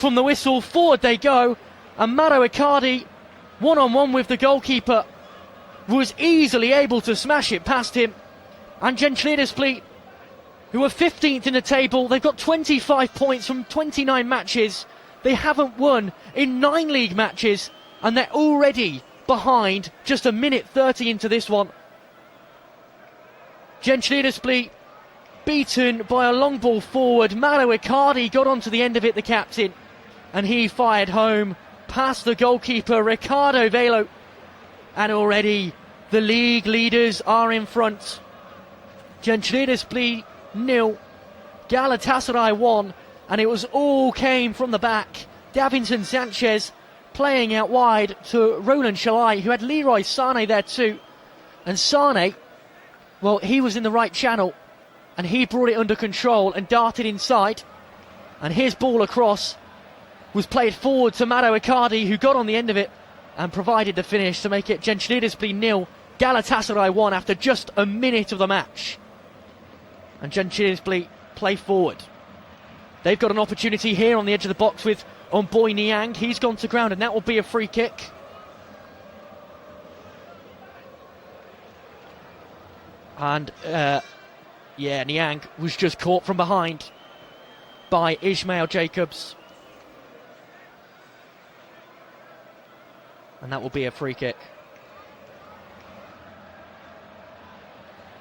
From the whistle, forward they go, and Mauro Icardi, one-on-one with the goalkeeper, was easily able to smash it past him. And Lig-Genclerbirligi, who are 15th in the table, they've got 25 points from 29 matches. They haven't won in 9 league matches, and they're already behind just a minute 30 into this one. Lig-Genclerbirligi beaten by a long ball forward. Mauro Icardi got onto the end of it, the captain, and he fired home past the goalkeeper, Ricardo Velo. And already the league leaders are in front. Lig-Genclerbirligi 0, Galatasaray 1, and it was all came from the back. Davinson Sanchez playing out wide to Roland Shalai, who had Leroy Sané there too. And Sané, well, he was in the right channel, and he brought it under control and darted inside. And his ball across was played forward to Mauro Icardi, who got on the end of it and provided the finish to make it Lig-Genclerbirligi 0, Galatasaray 1 after just a minute of the match. And Lig-Genclerbirligi play forward. They've got an opportunity here on the edge of the box with Onboy Niang. He's gone to ground, and that will be a free kick. And Niang was just caught from behind by Ismail Jacobs. And that will be a free kick.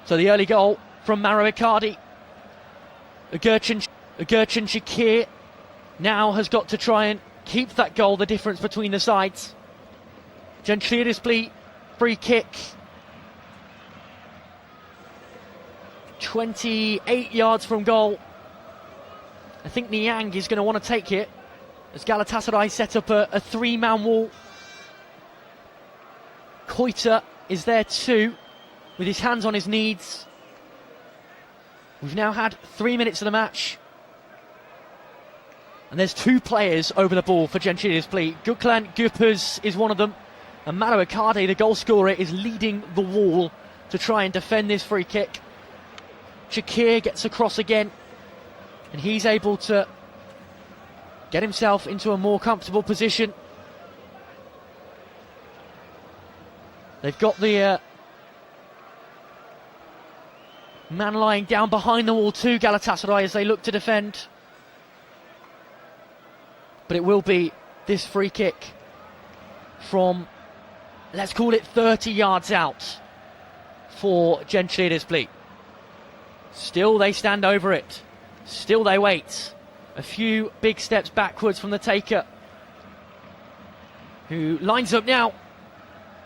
So the early goal from Mauro Icardi. Gerchen Shakir now has got to try and keep that goal, the difference between the sides. Lig-Genclerbirligi free kick. 28 yards from goal. I think Niang is going to want to take it as Galatasaray set up a 3-man wall. Koita is there too, with his hands on his knees. We've now had 3 minutes of the match, and there's 2 players over the ball for Lig-Genclerbirligi. Lig-Genclerbirligi is one of them, and Mauro Icardi, the goal scorer, is leading the wall to try and defend this free kick. Shakir gets across again, and he's able to get himself into a more comfortable position. They've got the man lying down behind the wall too, Galatasaray, as they look to defend. But it will be this free kick from, let's call it 30 yards out for Lig-Genclerbirligi. Still they stand over it. Still they wait. A few big steps backwards from the taker, who lines up now.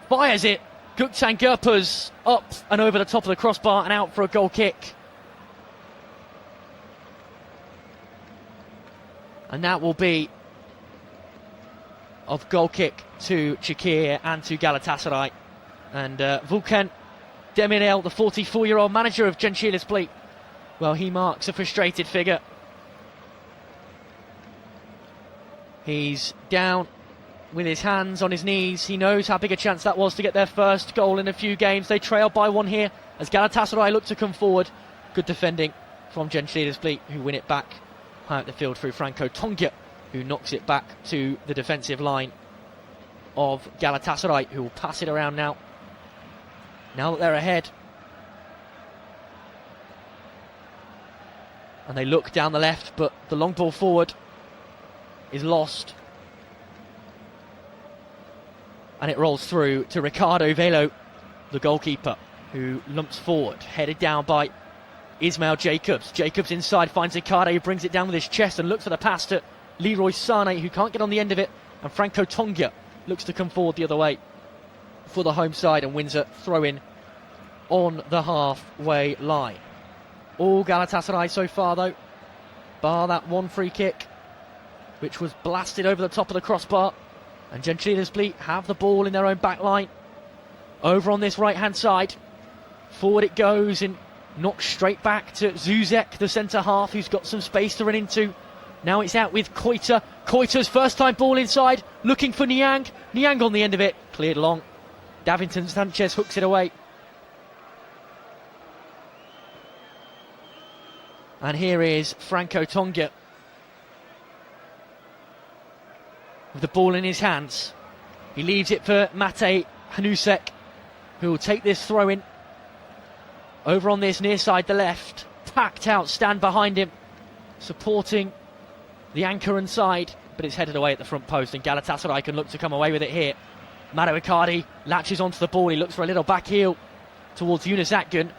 Fires it. Lig-Genclerbirligi up and over the top of the crossbar and out for a goal kick. And that will be of goal kick to Shakir and to Galatasaray. And Vulcan Demirel, the 44-year-old manager of Lig-Genclerbirligi, well, he marks a frustrated figure. He's down with his hands on his knees. He knows how big a chance that was to get their first goal in a few games. They trail by 1 here as Galatasaray look to come forward. Good defending from Lig-Genclerbirligi, who win it back high up the field through Franco Tongia, who knocks it back to the defensive line of Galatasaray, who will pass it around now that they're ahead. And they look down the left, but the long ball forward is lost. And it rolls through to Ricardo Velo, the goalkeeper, who lumps forward, headed down by Ismail Jacobs. Jacobs inside finds Icardi, who brings it down with his chest and looks for the pass to Leroy Sané, who can't get on the end of it. And Franco Tongia looks to come forward the other way for the home side and wins a throw-in on the halfway line. All Galatasaray so far, though, bar that one free kick, which was blasted over the top of the crossbar. And Lig-Genclerbirligi have the ball in their own back line. Over on this right-hand side. Forward it goes and knocks straight back to Zuzek, the centre-half, who's got some space to run into. Now it's out with Koita. Koita's first-time ball inside, looking for Niang. Niang on the end of it, cleared long. Davinson Sanchez hooks it away. And here is Franco Tongia. with the ball in his hands. He leaves it for Mate Hanusek, who will take this throw in. Over on this near side, the left. Packed out, stand behind him, supporting the anchor inside, but it's headed away at the front post, and Galatasaray can look to come away with it here. Mauro Icardi latches onto the ball. He looks for a little back heel towards Yunus Akgün,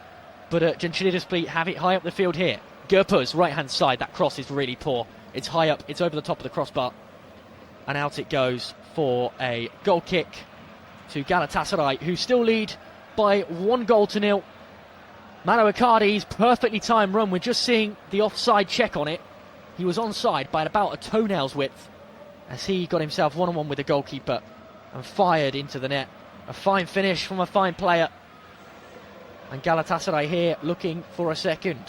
but Lig-Genclerbirligi have it high up the field here. Gerpers, right-hand side. That cross is really poor. It's high up. It's over the top of the crossbar. And out it goes for a goal kick to Galatasaray, who still lead by 1-0. Mauro Icardi's perfectly timed run. We're just seeing the offside check on it. He was onside by about a toenail's width as he got himself one-on-one with the goalkeeper and fired into the net. A fine finish from a fine player. And Galatasaray here looking for a second.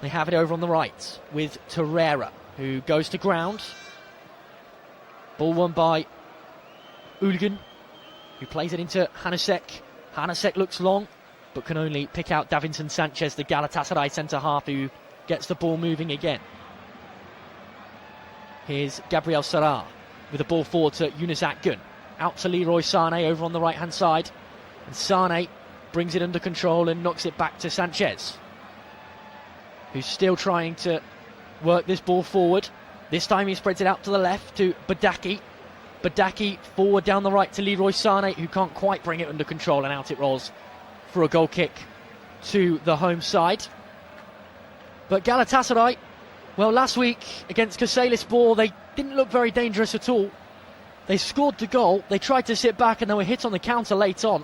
They have it over on the right with Torreira, who goes to ground. Ball won by Ulgun, who plays it into Hanusek. Hanusek looks long, but can only pick out Davinson Sanchez, the Galatasaray centre-half, who gets the ball moving again. Here's Gabriel Sarrar with the ball forward to Yunus Akgün. Out to Leroy Sané over on the right-hand side. And Sané brings it under control and knocks it back to Sanchez, who's still trying to work this ball forward. This time he spreads it out to the left to Badaki. Badaki forward down the right to Leroy Sané, who can't quite bring it under control, and out it rolls for a goal kick to the home side. But Galatasaray, well, last week against Kayserispor, they didn't look very dangerous at all. They scored the goal, they tried to sit back, and they were hit on the counter late on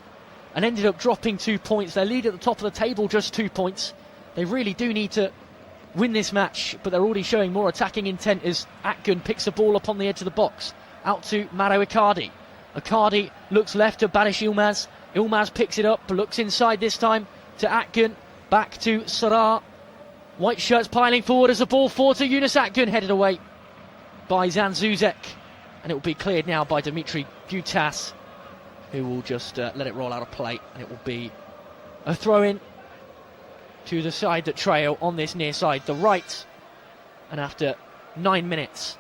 and ended up dropping 2 points. Their lead at the top of the table, just 2 points. They really do need to win this match, but they're already showing more attacking intent as Akgün picks the ball up on the edge of the box. Out to Mauro Icardi. Icardi looks left to Barış Yılmaz. Yılmaz picks it up, but looks inside this time to Akgün. Back to Sarrar. White shirts piling forward as the ball forward to Yunus Akgün, headed away by Can Zuzek. And it will be cleared now by Dimitri Gutas, who will just let it roll out of play. And it will be a throw-in to the side that trail on this near side, the right. And after 9 minutes,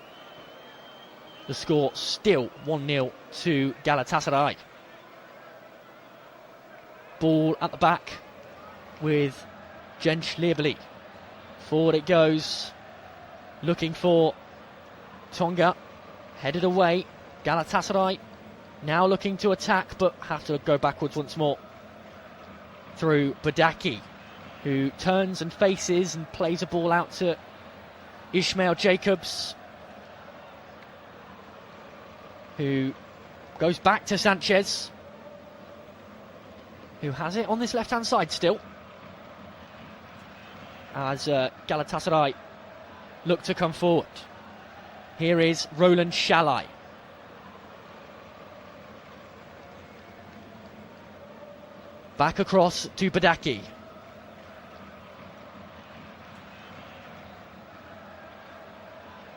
the score still 1-0 to Galatasaray. Ball at the back with Lig-Genclerbirligi. Forward it goes, looking for Tonga, headed away. Galatasaray now looking to attack, but have to go backwards once more. Through Badaki, who turns and faces and plays a ball out to Ismail Jacobs, who goes back to Sanchez, who has it on this left-hand side still, as Galatasaray look to come forward. Here is Roland Shalai. Back across to Badaki.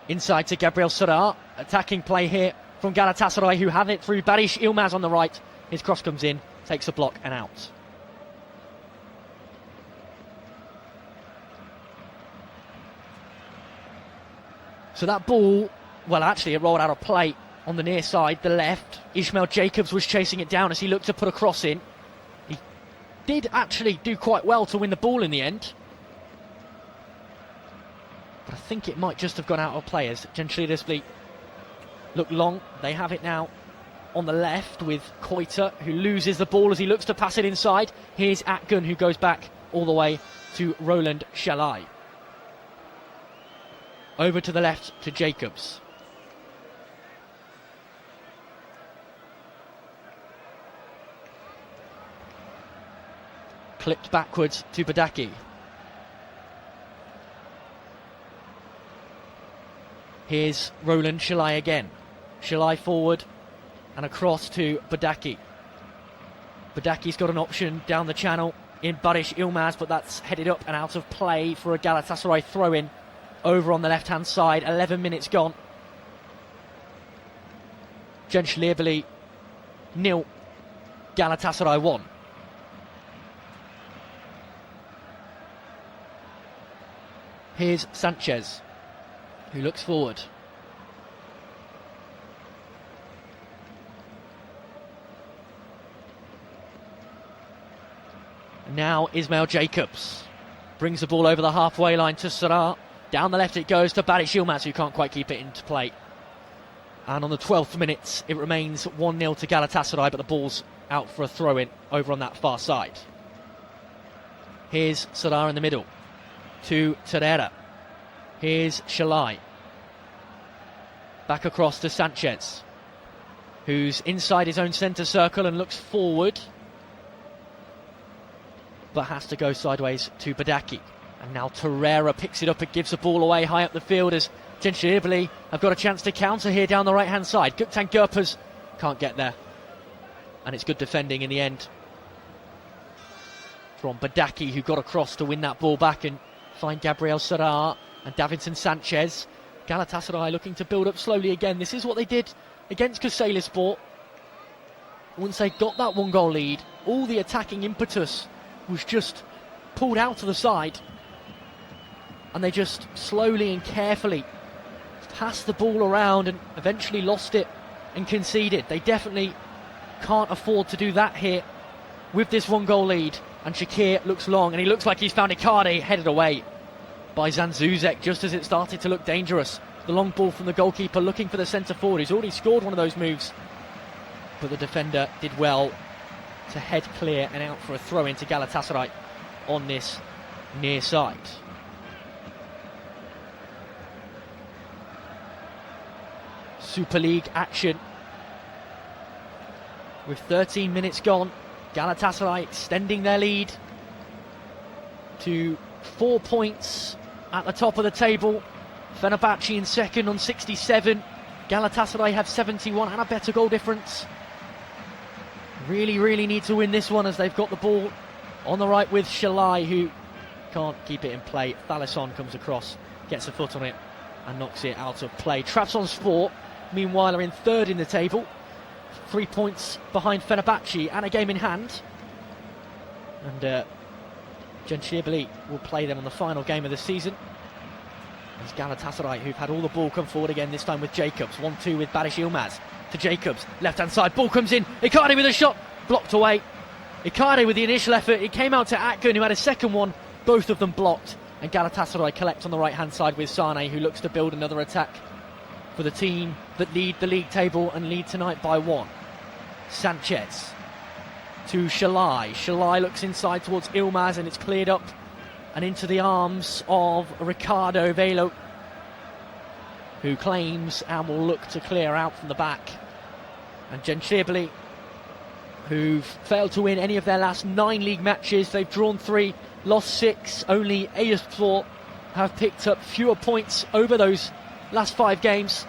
Inside to Gabriel Sarrar. Attacking play here from Galatasaray, who have it through Barış Yılmaz on the right. His cross comes in, takes a block and out. So that ball, well, actually, it rolled out of play on the near side, the left. Ismail Jacobs was chasing it down as he looked to put a cross in. He did actually do quite well to win the ball in the end, but I think it might just have gone out of play as Lig-Genclerbirligi look long. They have it now on the left with Koita, who loses the ball as he looks to pass it inside. Here's Akgün, who goes back all the way to Roland Shalai. Over to the left to Jacobs. Clipped backwards to Badaki. Here's Roland Shalai again. Shalai forward and across to Badaki. Badaki's got an option down the channel in Barış Yılmaz, but that's headed up and out of play for a Galatasaray throw-in over on the left-hand side. 11 minutes gone. Lig-Genclerbirligi 0, Galatasaray 1. Here's Sanchez, who looks forward. Now Ismail Jacobs brings the ball over the halfway line to Sarr. Down the left it goes to Barış Yilmaz, who can't quite keep it into play. And on the 12th minute, it remains 1-0 to Galatasaray, but the ball's out for a throw-in over on that far side. Here's Sarr in the middle to Torreira. Here's Shalai. Back across to Sanchez, who's inside his own centre circle and looks forward, but has to go sideways to Badaki. And now Torreira picks it up and gives the ball away high up the field as Lig-Genclerbirligi have got a chance to counter here down the right-hand side. Gökhan Gürpers can't get there. And it's good defending in the end from Badaki, who got across to win that ball back and find Gabriel Sarr and Davinson Sanchez. Galatasaray looking to build up slowly again. This is what they did against Kayserispor. Once they got that 1-goal lead, all the attacking impetus was just pulled out to the side, and they just slowly and carefully passed the ball around and eventually lost it and conceded. They definitely can't afford to do that here with this 1-goal lead. And Shakir looks long, and he looks like he's found Icardi, headed away by Zanzuzek just as it started to look dangerous. The long ball from the goalkeeper looking for the centre forward, who's already scored one of those moves, but the defender did well to head clear and out for a throw into Galatasaray on this near side. Super League action with 13 minutes gone. Galatasaray extending their lead to 4 points at the top of the table. Fenerbahce in second on 67. Galatasaray have 71 and a better goal difference. Really need to win this one as they've got the ball on the right with Shalai, who can't keep it in play. Thalisson comes across, gets a foot on it and knocks it out of play. Trabzonspor, meanwhile, are in third in the table, 3 points behind Fenerbahce and a game in hand. And Lig-Genclerbirligi will play them on the final game of the season. It's Galatasaray, who've had all the ball, come forward again, this time with Jacobs. 1-2 with Barış Yilmaz to Jacobs. Left-hand side, ball comes in. Icardi with a shot, blocked away. Icardi with the initial effort. It came out to Akgün, who had a second one. Both of them blocked. And Galatasaray collect on the right-hand side with Sane, who looks to build another attack for the team that lead the league table and lead tonight by 1. Sanchez to Shalai. Shalai looks inside towards Yilmaz, and it's cleared up and into the arms of Ricardo Velo, who claims and will look to clear out from the back. And Lig-Genclerbirligi, who've failed to win any of their last 9 league matches, they've drawn 3, lost 6, only Eyüpspor have picked up fewer points over those last 5 games.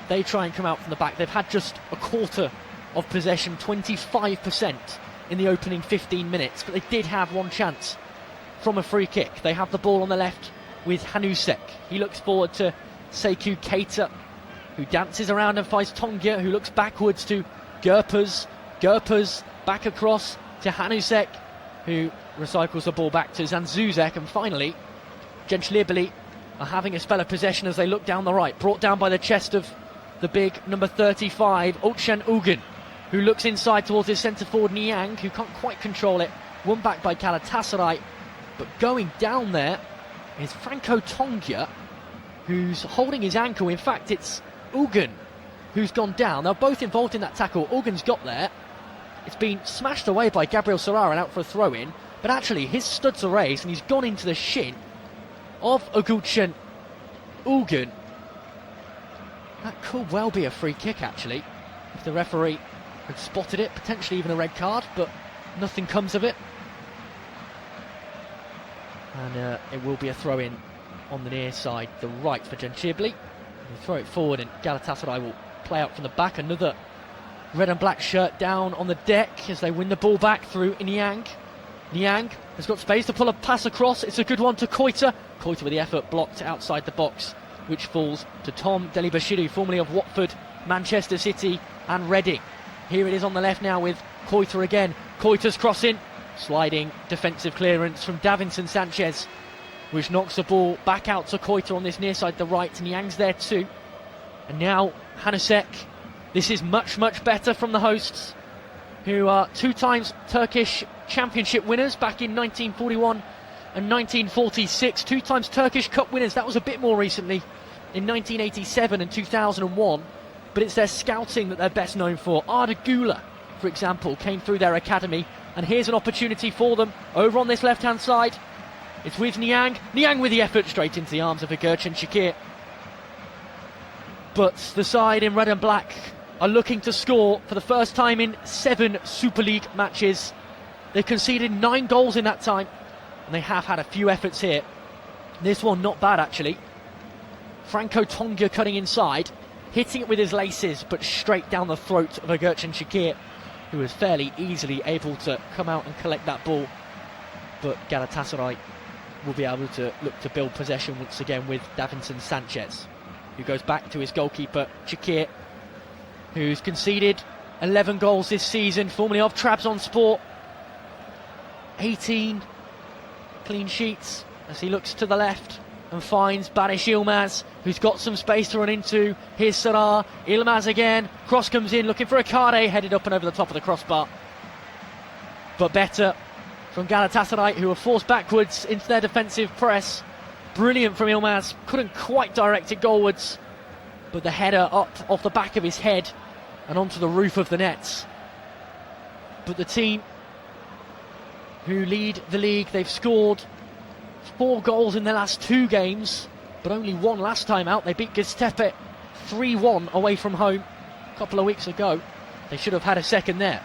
They try and come out from the back. They've had just a quarter of possession, 25% in the opening 15 minutes, but they did have one chance from a free kick. They have the ball on the left with Hanusek. He looks forward to Sekou Keita, who dances around and finds Tongia, who looks backwards to Gürpers. Gürpers back across to Hanusek, who recycles the ball back to Zanzuzek. And finally, Lig-Genclerbirligi are having a spell of possession as they look down the right, brought down by the chest of the big number 35, Olcan Ugun, who looks inside towards his centre forward Niang, who can't quite control it. Won back by Galatasaray, but going down there is Franco Tongia, who's holding his ankle. In fact, it's Ugun who's gone down. They're both involved in that tackle. Ugun's got there. It's been smashed away by Gabriel Sarr and out for a throw-in, but actually his studs are raised and he's gone into the shin of Olcan Ugun. That could well be a free kick, actually, if the referee had spotted it, potentially even a red card, but nothing comes of it. And it will be a throw-in on the near side, the right for Lig-Genclerbirligi. They throw it forward and Galatasaray will play out from the back. Another red and black shirt down on the deck as they win the ball back through Niang. Niang has got space to pull a pass across. It's a good one to Koita. Koita with the effort blocked outside the box, which falls to Tom Delibashiru, formerly of Watford, Manchester City and Reading. Here it is on the left now with Koita again. Koita's crossing. Sliding defensive clearance from Davinson Sanchez, which knocks the ball back out to Koita on this near side, the right. Niang's there too. And now Hanusek. This is much better from the hosts. who are 2 times Turkish championship winners back in 1941 and 1946, 2 times Turkish Cup winners. That was a bit more recently in 1987 and 2001, but it's their scouting that they're best known for. Arda Güler, for example, came through their academy, and here's an opportunity for them over on this left-hand side. It's with Niang. Niang with the effort straight into the arms of Gökçen Şakir. But the side in red and black are looking to score for the first time in 7 Super League matches. They've conceded 9 goals in that time, and they have had a few efforts here. This one not bad actually. Franco Tonga cutting inside, hitting it with his laces, but straight down the throat of Gökçen Şakir, who was fairly easily able to come out and collect that ball. But Galatasaray will be able to look to build possession once again with Davinson Sanchez, who goes back to his goalkeeper Şakir, who's conceded 11 goals this season, formerly of Trabzonspor. 18 clean sheets as he looks to the left and finds Barış Yılmaz, who's got some space to run into. Here's Sarar, Yılmaz again, cross comes in, looking for Icardi, headed up and over the top of the crossbar. But better from Galatasaray, who were forced backwards into their defensive press. Brilliant from Yılmaz, couldn't quite direct it goalwards, but the header up off the back of his head and onto the roof of the nets. But the team who lead the league, they've scored 4 goals in their last 2 games, but only 1 last time out. They beat Göztepe 3-1 away from home a couple of weeks ago. They should have had a second there.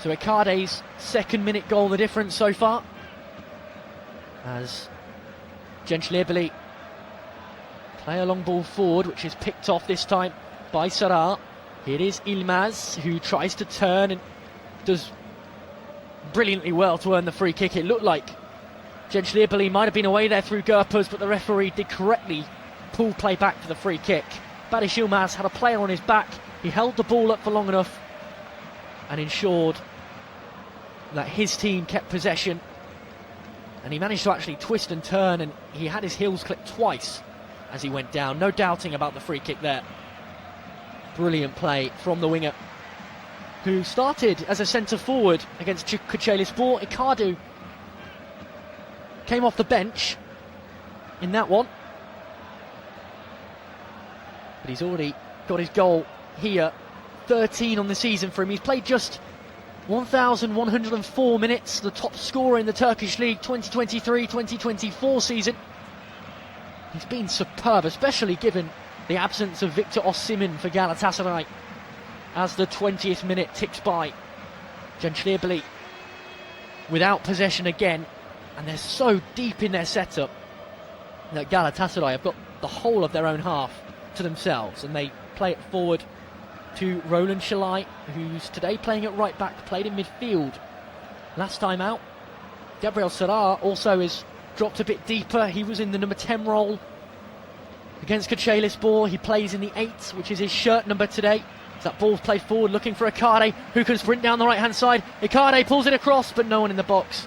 So Icardi's 2nd minute goal, the difference so far, as Lig-Genclerbirligi play a long ball forward, which is picked off this time by Sarar. Here is Yılmaz, who tries to turn and does brilliantly well to earn the free kick. It looked like Lig-Genclerbirligi might have been away there through Gürpers, but the referee did correctly pull play back for the free kick. Barış Yılmaz had a player on his back. He held the ball up for long enough and ensured that his team kept possession, and he managed to actually twist and turn, and he had his heels clipped twice as he went down. No doubting about the free kick there. Brilliant play from the winger, who started as a centre forward against Kocaelispor. Icardi came off the bench in that one, but he's already got his goal here. 13 on the season for him. He's played just 1,104 minutes, the top scorer in the Turkish League 2023-2024 season. He's been superb, especially given the absence of Victor Osimhen for Galatasaray as the 20th minute ticks by. Lig-Genclerbirligi without possession again, and they're so deep in their setup that Galatasaray have got the whole of their own half to themselves, and they play it forward to Roland Shalai, who's today playing at right back, played in midfield last time out. Gabriel Sarar also is dropped a bit deeper. He was in the number 10 role against Kocaelispor. He plays in the 8, which is his shirt number today. As that ball's played forward, looking for Icardi, who can sprint down the right-hand side. Icardi pulls it across, but no one in the box.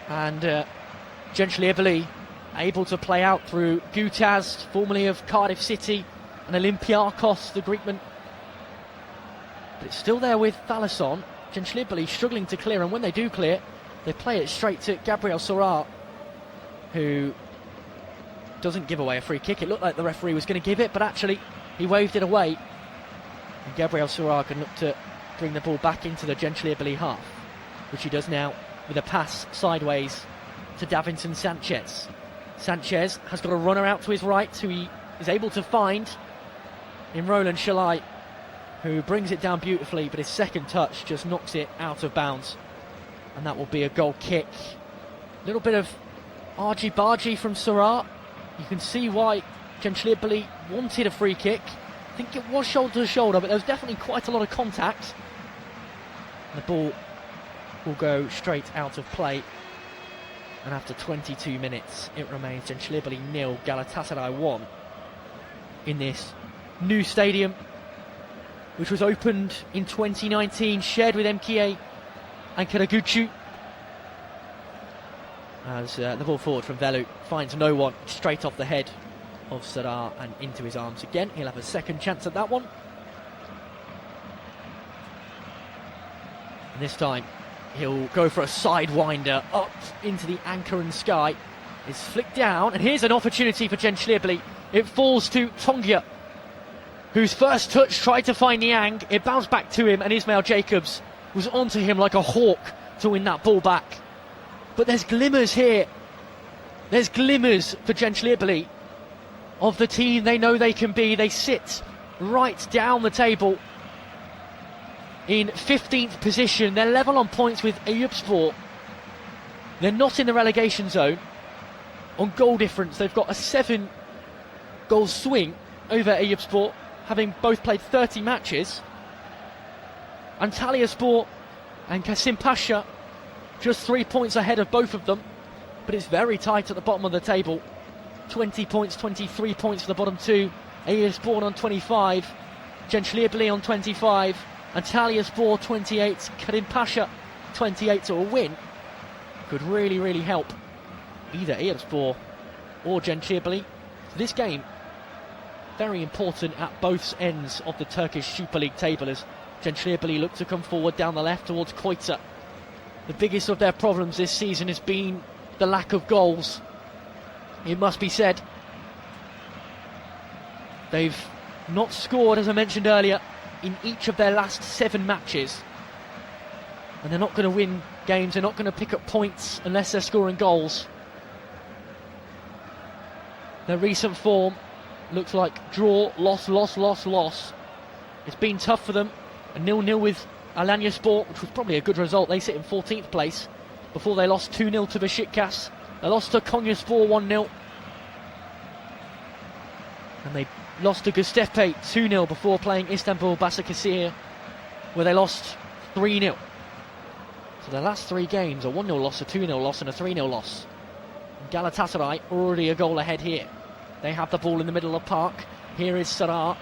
And Lig-Genclerbirligi able to play out through Gutaz, formerly of Cardiff City, and Olympiakos, the Greekman. But it's still there with Thalason. Lig-Genclerbirligi struggling to clear, and when they do clear, they play it straight to Gabriel Sarar, who doesn't give away a free kick. It looked like the referee was going to give it, but actually he waved it away. And Gabriel Sarar can look to bring the ball back into the Lig-Genclerbirligi half, which he does now with a pass sideways to Davinson Sanchez. Sanchez has got a runner out to his right, who he is able to find in Roland Shalai, who brings it down beautifully, but his second touch just knocks it out of bounds, and that will be a goal kick. A little bit of argy-bargy from Sarar. You can see why Lig-Genclerbirligi wanted a free kick. I think it was shoulder to shoulder, but there was definitely quite a lot of contact. The ball will go straight out of play, and after 22 minutes it remains Lig-Genclerbirligi 0, Galatasaray 1 in this new stadium, which was opened in 2019, shared with MKA and Karagucu. As the ball forward from Velu finds no one, straight off the head of Sarar and into his arms again. He'll have a second chance at that one. And this time he'll go for a sidewinder up into the anchor and sky. It's flicked down, and here's an opportunity for Lig-Genclerbirligi. It falls to Tongia, whose first touch tried to find Niang. It bounced back to him, and Ismail Jacobs was onto him like a hawk to win that ball back. But there's glimmers here. There's glimmers for Lig-Genclerbirligi of the team they know they can be. They sit right down the table in 15th position. They're level on points with Eyüpspor. They're not in the relegation zone. On goal difference, they've got a 7-goal swing over Eyüpspor, having both played 30 matches. Antalyaspor and Kasımpaşa just 3 points ahead of both of them, but it's very tight at the bottom of the table. 20 points, 23 points for the bottom two. Eyüpspor on 25, Lig-Genclerbirligi on 25, Antalyaspor 28, Kasımpaşa 28. So a win could really, really help either Eyüpspor or Lig-Genclerbirligi. This game very important at both ends of the Turkish Super League table, as Lig-Genclerbirligi look to come forward down the left towards Koyta. The biggest of their problems this season has been the lack of goals. It must be said, they've not scored, as I mentioned earlier, in each of their last 7 matches, and they're not going to win games, they're not going to pick up points unless they're scoring goals. Their recent form looks like draw, loss, loss, loss, loss. It's been tough for them. A 0-0 with Alanyaspor, which was probably a good result. They sit in 14th place before they lost 2-0 to Beşiktaş. They lost to Konyaspor 1-0. And they lost to Göztepe 2-0 before playing Istanbul Başakşehir, where they lost 3-0. So their last 3 games, a 1-0 loss, a 2-0 loss and a 3-0 loss. Galatasaray already a goal ahead here. They have the ball in the middle of the park. Here is Sarar.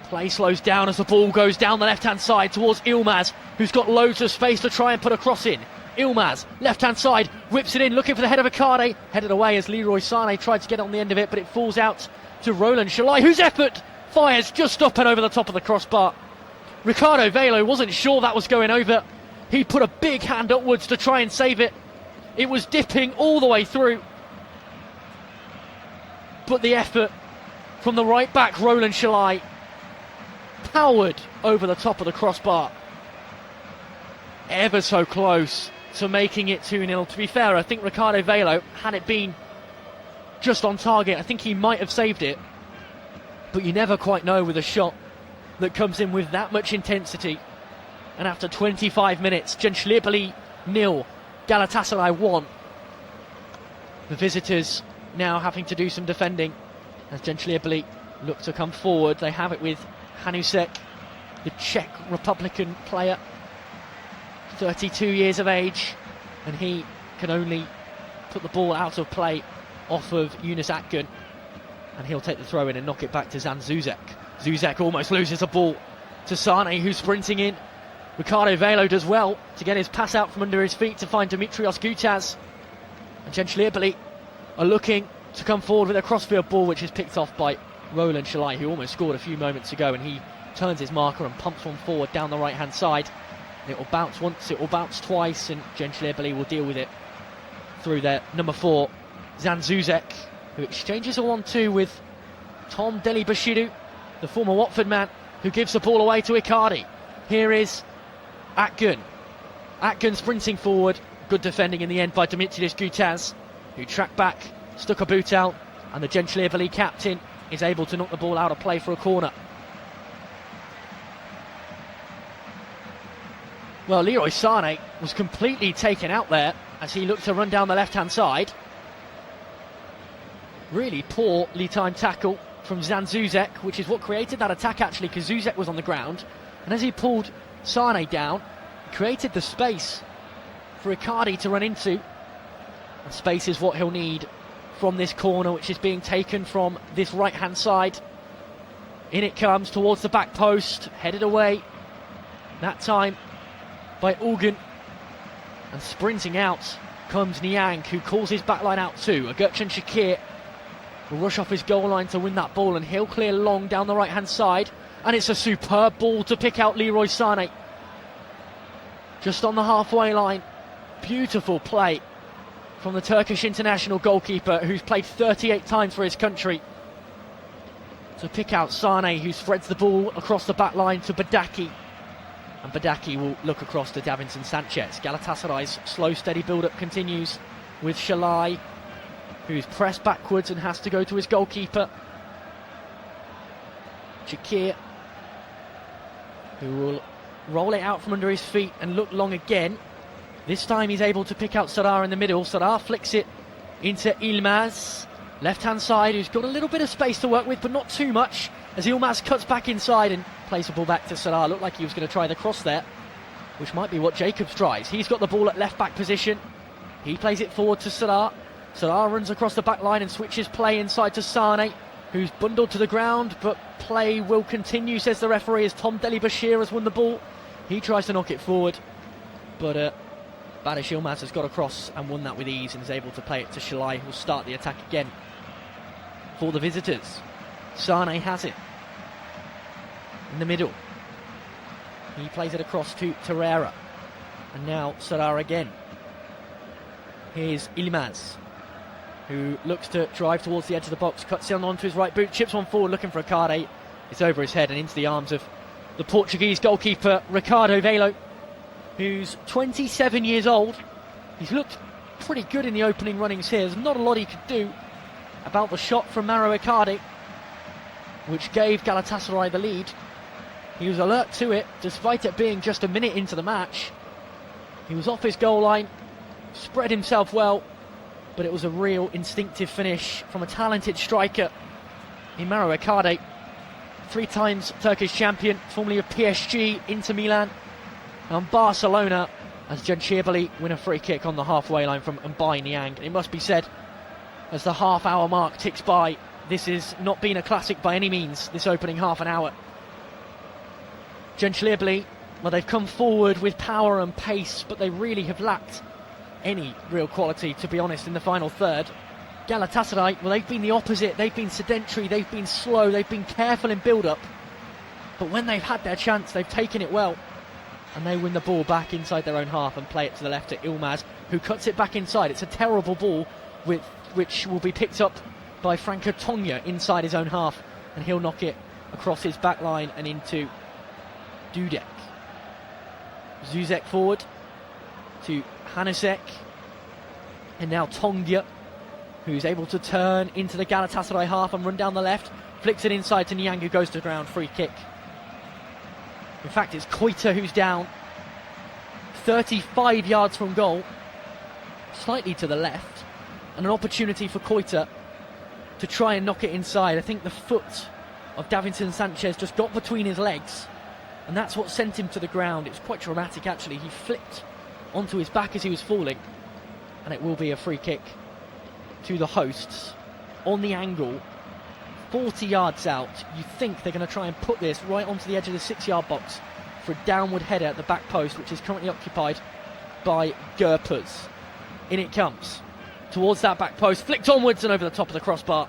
Play slows down as the ball goes down the left-hand side towards Ilmaz, who's got loads of space to try and put a cross in. Ilmaz, left-hand side, whips it in, looking for the head of Icardi. Headed away as Leroy Sané tried to get on the end of it, but it falls out to Roland Shalai, whose effort fires just up and over the top of the crossbar. Ricardo Velo wasn't sure that was going over. He put a big hand upwards to try and save it. It was dipping all the way through. But the effort from the right back, Roland Shalai, powered over the top of the crossbar. Ever so close to making it 2-0. To be fair, I think Ricardo Velo, had it been just on target, I think he might have saved it. But you never quite know with a shot that comes in with that much intensity. And after 25 minutes, Lig-Genclerbirligi 0, Galatasaray 1. The visitors now having to do some defending as Lig-Genclerbirligi look to come forward. They have it with Hanusek, the Czech Republican player, 32 years of age, and he can only put the ball out of play off of Yunus Akgün, and he'll take the throw in and knock it back to Can Zuzek. Zuzek almost loses the ball to Sané, who's sprinting in. Ricardo Velo does well to get his pass out from under his feet to find Dimitrios Gutaz, and Lig-Genclerbirligi are looking to come forward with a crossfield ball, which is picked off by Roland Shalai, who almost scored a few moments ago, and he turns his marker and pumps one forward down the right hand side. It will bounce once, it will bounce twice, and Lig-Genclerbirligi will deal with it through their number 4, Can Zuzek, who exchanges a 1-2 with Tom Delibashiru, the former Watford man, who gives the ball away to Icardi. Here is Akgün. Akgün sprinting forward, good defending in the end by Dimitrios Gutaz, who tracked back, stuck a boot out, and the Lig-Genclerbirligi captain is able to knock the ball out of play for a corner. Well, Leroy Sané was completely taken out there as he looked to run down the left-hand side. Really poor lead-time tackle from Can Zuzek, which is what created that attack actually, because Zuzek was on the ground, and as he pulled Sané down, he created the space for Icardi to run into. And space is what he'll need from this corner, which is being taken from this right-hand side. In it comes towards the back post, headed away, that time by Orgun, and sprinting out comes Niang, who calls his backline out too. Agurcan Shakir will rush off his goal line to win that ball, and he'll clear long down the right hand side, and it's a superb ball to pick out Leroy Sané. just on the halfway line. Beautiful play from the Turkish international goalkeeper, who's played 38 times for his country, to pick out Sane, who spreads the ball across the back line to Badaki. And Badaki will look across to Davinson Sanchez. Galatasaray's slow, steady build-up continues with Shalai, who's pressed backwards and has to go to his goalkeeper, Shakir, who will roll it out from under his feet and look long again. This time he's able to pick out Sarar in the middle. Sarar flicks it into Ilmaz, left-hand side, who's got a little bit of space to work with, but not too much, as Ilmaz cuts back inside and plays the ball back to Sarar. Looked like he was going to try the cross there, which might be what Jacobs tries. He's got the ball at left-back position. He plays it forward to Sarar. Sarar runs across the back line and switches play inside to Sane, who's bundled to the ground, but play will continue, says the referee, as Tom Deli-Bashir has won the ball. He tries to knock it forward, but Badish Ilmaz has got across and won that with ease and is able to play it to Shalai, who'll start the attack again for the visitors. Sane has it in the middle. He plays it across to Torreira, and now Sarar again. Here's Ilmaz, who looks to drive towards the edge of the box, cuts in onto his right boot, chips one forward looking for Akade. It's over his head and into the arms of the Portuguese goalkeeper Ricardo Velo, who's 27 years old. He's looked pretty good in the opening runnings here. There's not a lot he could do about the shot from Mauro Icardi, which gave Galatasaray the lead. He was alert to it, despite it being just a minute into the match. He was off his goal line, spread himself well, but it was a real instinctive finish from a talented striker in Mauro Icardi. 3 times Turkish champion, formerly of PSG, Inter Milan and Barcelona, as Lig-Genclerbirligi win a free kick on the halfway line from Mbai Niang. It must be said, as the half-hour mark ticks by, this has not been a classic by any means, this opening half an hour. Lig-Genclerbirligi, well, they've come forward with power and pace, but they really have lacked any real quality, to be honest, in the final third. Galatasaray, well, they've been the opposite. They've been sedentary, they've been slow, they've been careful in build-up, but when they've had their chance, they've taken it well, and they win the ball back inside their own half and play it to the left to Ilmaz, who cuts it back inside. It's a terrible ball which will be picked up by Franco Tonga inside his own half, and he'll knock it across his back line and into Dudek. Zuzek forward to Hanusek, and now Tonga, who's able to turn into the Galatasaray half and run down the left, flicks it inside to Niang, who goes to the ground. Free kick. In fact, it's Koita who's down 35 yards from goal, slightly to the left, and an opportunity for Koita to try and knock it inside. I think the foot of Davinson Sanchez just got between his legs, and that's what sent him to the ground. It was quite dramatic, actually. He flipped onto his back as he was falling, and it will be a free kick to the hosts on the angle, 40 yards out. You think they're going to try and put this right onto the edge of the 6-yard box for a downward header at the back post, which is currently occupied by Gerpers. In it comes towards that back post, flicked onwards and over the top of the crossbar.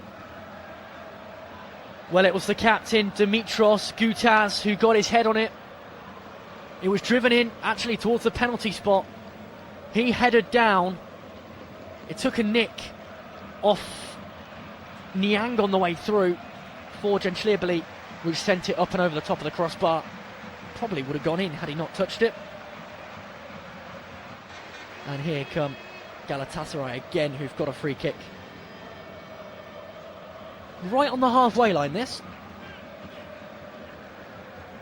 Well, it was the captain, Dimitros Gutaz, who got his head on it. It was driven in, actually, towards the penalty spot. He headed down. It took a nick off Niang on the way through for Lig-Genclerbirligi, which sent it up and over the top of the crossbar. Probably would have gone in had he not touched it. And here come Galatasaray again, who've got a free kick. Right on the halfway line, this.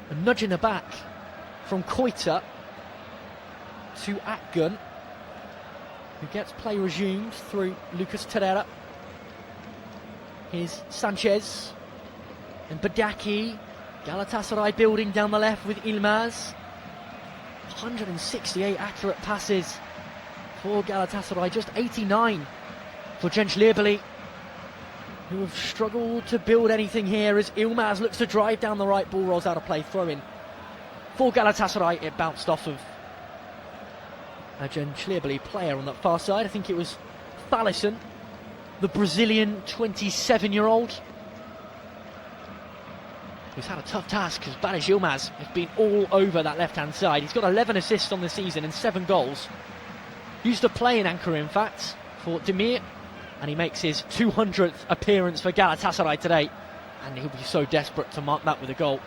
A nudge in the back from Koita to Akgun, who gets play resumed through Lucas Torreira. Here's Sanchez and Badaki. Galatasaray building down the left with Ilmaz. 168 accurate passes for Galatasaray, just 89 for Lig-Genclerbirligi, who have struggled to build anything here as Ilmaz looks to drive down the right, ball rolls out of play, throw in for Galatasaray. It bounced off of a Lig-Genclerbirligi player on that far side. I think it was Thaleson, the Brazilian 27-year-old, who's had a tough task because Barış Yilmaz has been all over that left-hand side. He's got 11 assists on the season and 7 goals. Used to play in Ankara, in fact, for Demir, and he makes his 200th appearance for Galatasaray today, and he'll be so desperate to mark that with a goal.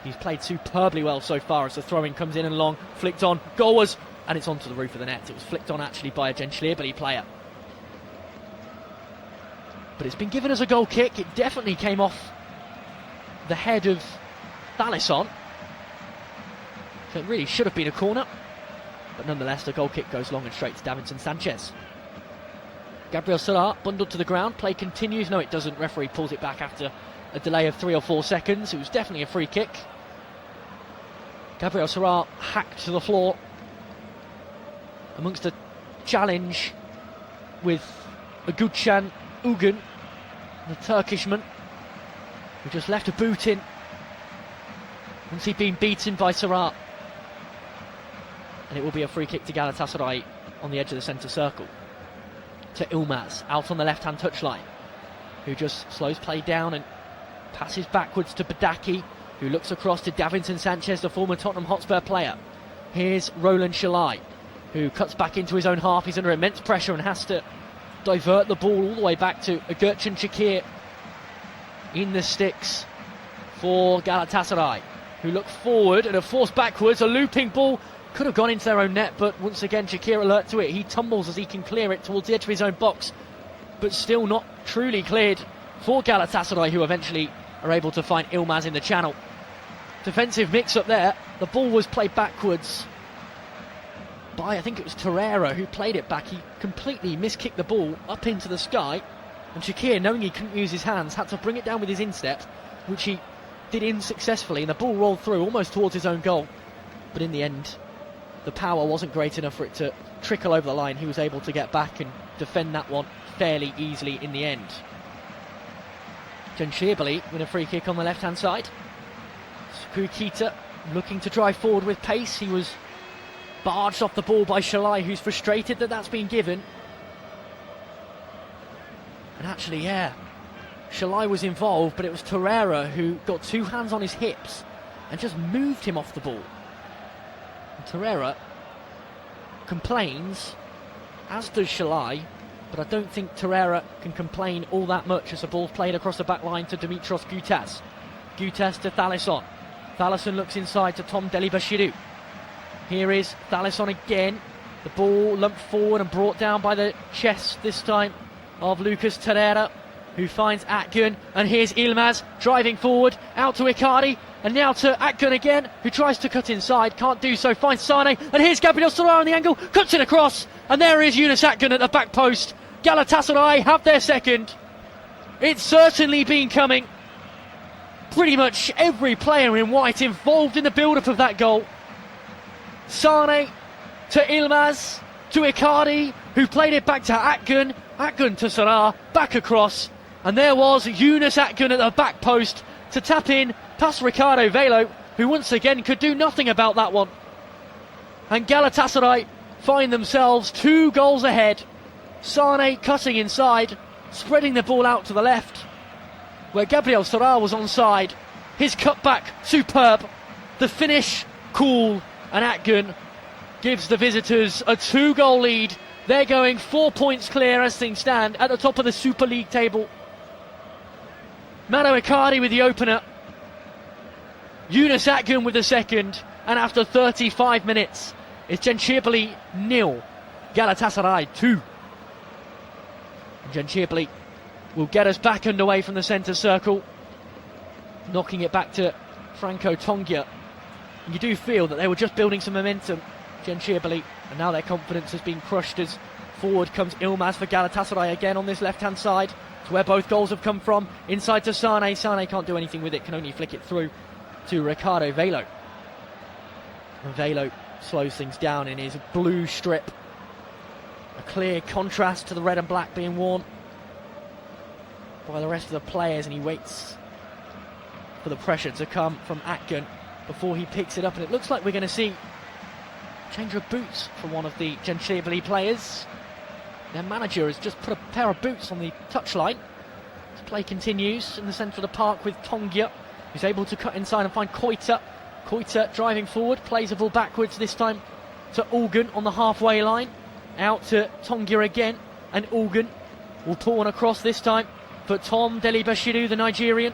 He's played superbly well so far as the throw-in comes in and long, flicked on, goal was, and it's onto the roof of the net. It was flicked on actually by a Lig-Genclerbirligi player. But it's been given as a goal kick. It definitely came off the head of Thalisson. So it really should have been a corner. But nonetheless, the goal kick goes long and straight to Davinson Sanchez. Gabriel Sara bundled to the ground. Play continues. No, it doesn't. Referee pulls it back after a delay of 3 or 4 seconds. It was definitely a free kick. Gabriel Sara hacked to the floor amongst a challenge with Agutcan Ugun, the Turkishman, who just left a boot in once he'd been beaten by Sara. And it will be a free kick to Galatasaray on the edge of the centre circle. To Yilmaz, out on the left-hand touchline, who just slows play down and passes backwards to Badaki, who looks across to Davinson Sanchez, the former Tottenham Hotspur player. Here's Roland Shalai, who cuts back into his own half. He's under immense pressure and has to divert the ball all the way back to Agurcan Shakir in the sticks for Galatasaray, who look forward and are forced backwards. A looping ball could have gone into their own net, but once again Shakir alert to it. He tumbles as he can clear it towards the edge of his own box, but still not truly cleared for Galatasaray, who eventually are able to find Yilmaz in the channel. Defensive mix-up there. The ball was played backwards by, I think it was Torreira who played it back. He completely miskicked the ball up into the sky, and Shakir, knowing he couldn't use his hands, had to bring it down with his instep, which he did unsuccessfully, and the ball rolled through almost towards his own goal. But in the end, the power wasn't great enough for it to trickle over the line. He was able to get back and defend that one fairly easily in the end. Lig-Genclerbirligi with a free kick on the left-hand side. Skukita looking to drive forward with pace. He was barged off the ball by Shalai, who's frustrated that that's been given. And actually, yeah, Shalai was involved, but it was Torreira who got 2 hands on his hips and just moved him off the ball. And Torreira complains, as does Shalai, but I don't think Torreira can complain all that much as the ball's played across the back line to Dimitros Gutas. Gutas to Thalisson. Thalisson looks inside to Tom Delibashiru. Here is Thalisson again. The ball lumped forward and brought down by the chest this time of Lucas Torreira, who finds Akgün. And here's Yilmaz driving forward, out to Icardi, and now to Akgün again, who tries to cut inside, can't do so, finds Sane, and here's Gabriel Sara on the angle, cuts it across, and there is Yunus Akgün at the back post. Galatasaray have their second. It's certainly been coming. Pretty much every player in white involved in the build-up of that goal. Sane to Yilmaz, to Icardi, who played it back to Akgün, Akgün to Sara, back across, and there was Yunus Akgün at the back post to tap in past Ricardo Velo, who once again could do nothing about that one. And Galatasaray find themselves 2 goals ahead. Sane cutting inside, spreading the ball out to the left, where Gabriel Sara was onside. His cutback, superb. The finish, cool. And Akgün gives the visitors a 2-goal lead. They're going 4 points clear as things stand at the top of the Super League table. Mauro Icardi with the opener. Yunus Akgün with the second. And after 35 minutes, it's Lig-Genclerbirligi 0, Galatasaray 2. Lig-Genclerbirligi will get us back underway from the centre circle, knocking it back to Franco Tongia. And you do feel that they were just building some momentum, Lig-Genclerbirligi, and now their confidence has been crushed as forward comes Yilmaz for Galatasaray again on this left-hand side. It's where both goals have come from. Inside to Sane. Sane can't do anything with it, can only flick it through to Ricardo Velo. And Velo slows things down in his blue strip. A clear contrast to the red and black being worn by the rest of the players, and he waits for the pressure to come from Akgün before he picks it up, and it looks like we're going to see a change of boots for one of the Lig-Genclerbirligi players. Their manager has just put a pair of boots on the touchline. The play continues in the centre of the park with Tongia who's able to cut inside and find Koita. Koita driving forward, plays the ball backwards, this time to Organ on the halfway line. Out to Tongia again, and Organ will pull one across this time for Tom Delibashiru, the Nigerian,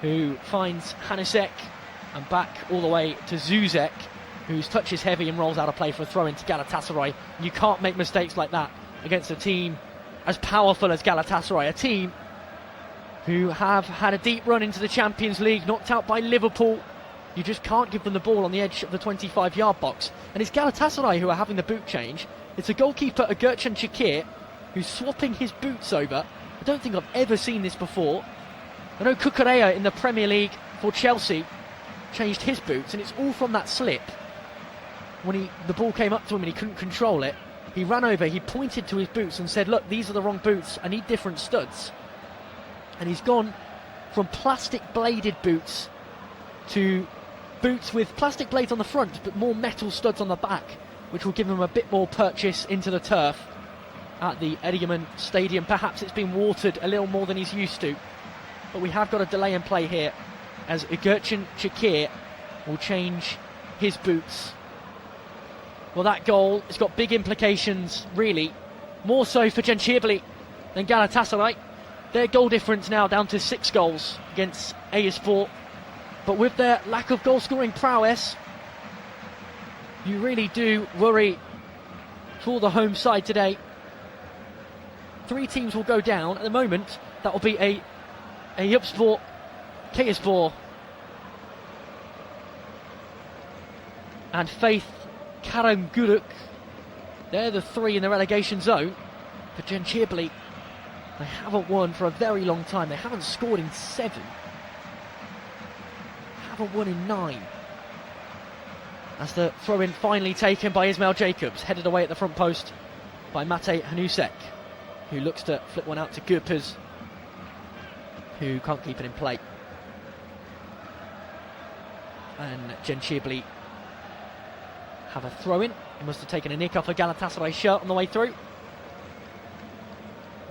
who finds Hanusek, and back all the way to Zuzek, whose touch is heavy and rolls out of play for a throw into Galatasaray. You can't make mistakes like that against a team as powerful as Galatasaray, a team who have had a deep run into the Champions League, knocked out by Liverpool. You just can't give them the ball on the edge of the 25-yard box. And it's Galatasaray who are having the boot change. It's a goalkeeper, Lig-Genclerbirligi-Galatasaray, who's swapping his boots over. I don't think I've ever seen this before. I know Cucurella in the Premier League for Chelsea changed his boots, and it's all from that slip. When the ball came up to him and he couldn't control it, he ran over, he pointed to his boots and said, look, these are the wrong boots, I need different studs. And he's gone from plastic bladed boots to boots with plastic blades on the front but more metal studs on the back, which will give him a bit more purchase into the turf at the Eddieman Stadium. Perhaps it's been watered a little more than he's used to, but we have got a delay in play here as Lig-Genclerbirligi-Galatasaray will change his boots. Well, that goal has got big implications, really, more so for Lig-Genclerbirligi than Galatasaray. Their goal difference now down to 6 goals against Eyüpspor. But with their lack of goal-scoring prowess, you really do worry for the home side today. 3 teams will go down. At the moment, that will be Eyüpspor, Kaysspor, and Faith Karagümrük. They're the 3 in the relegation zone. For Lig-Genclerbirligi, they haven't won for a very long time. They haven't scored in 7. Haven't won in 9. As the throw-in finally taken by Ismail Jacobs, headed away at the front post by Mate Hanusek, who looks to flip one out to Gupers, who can't keep it in play. And Lig-Genclerbirligi have a throw-in. He must have taken a nick off a Galatasaray shirt on the way through.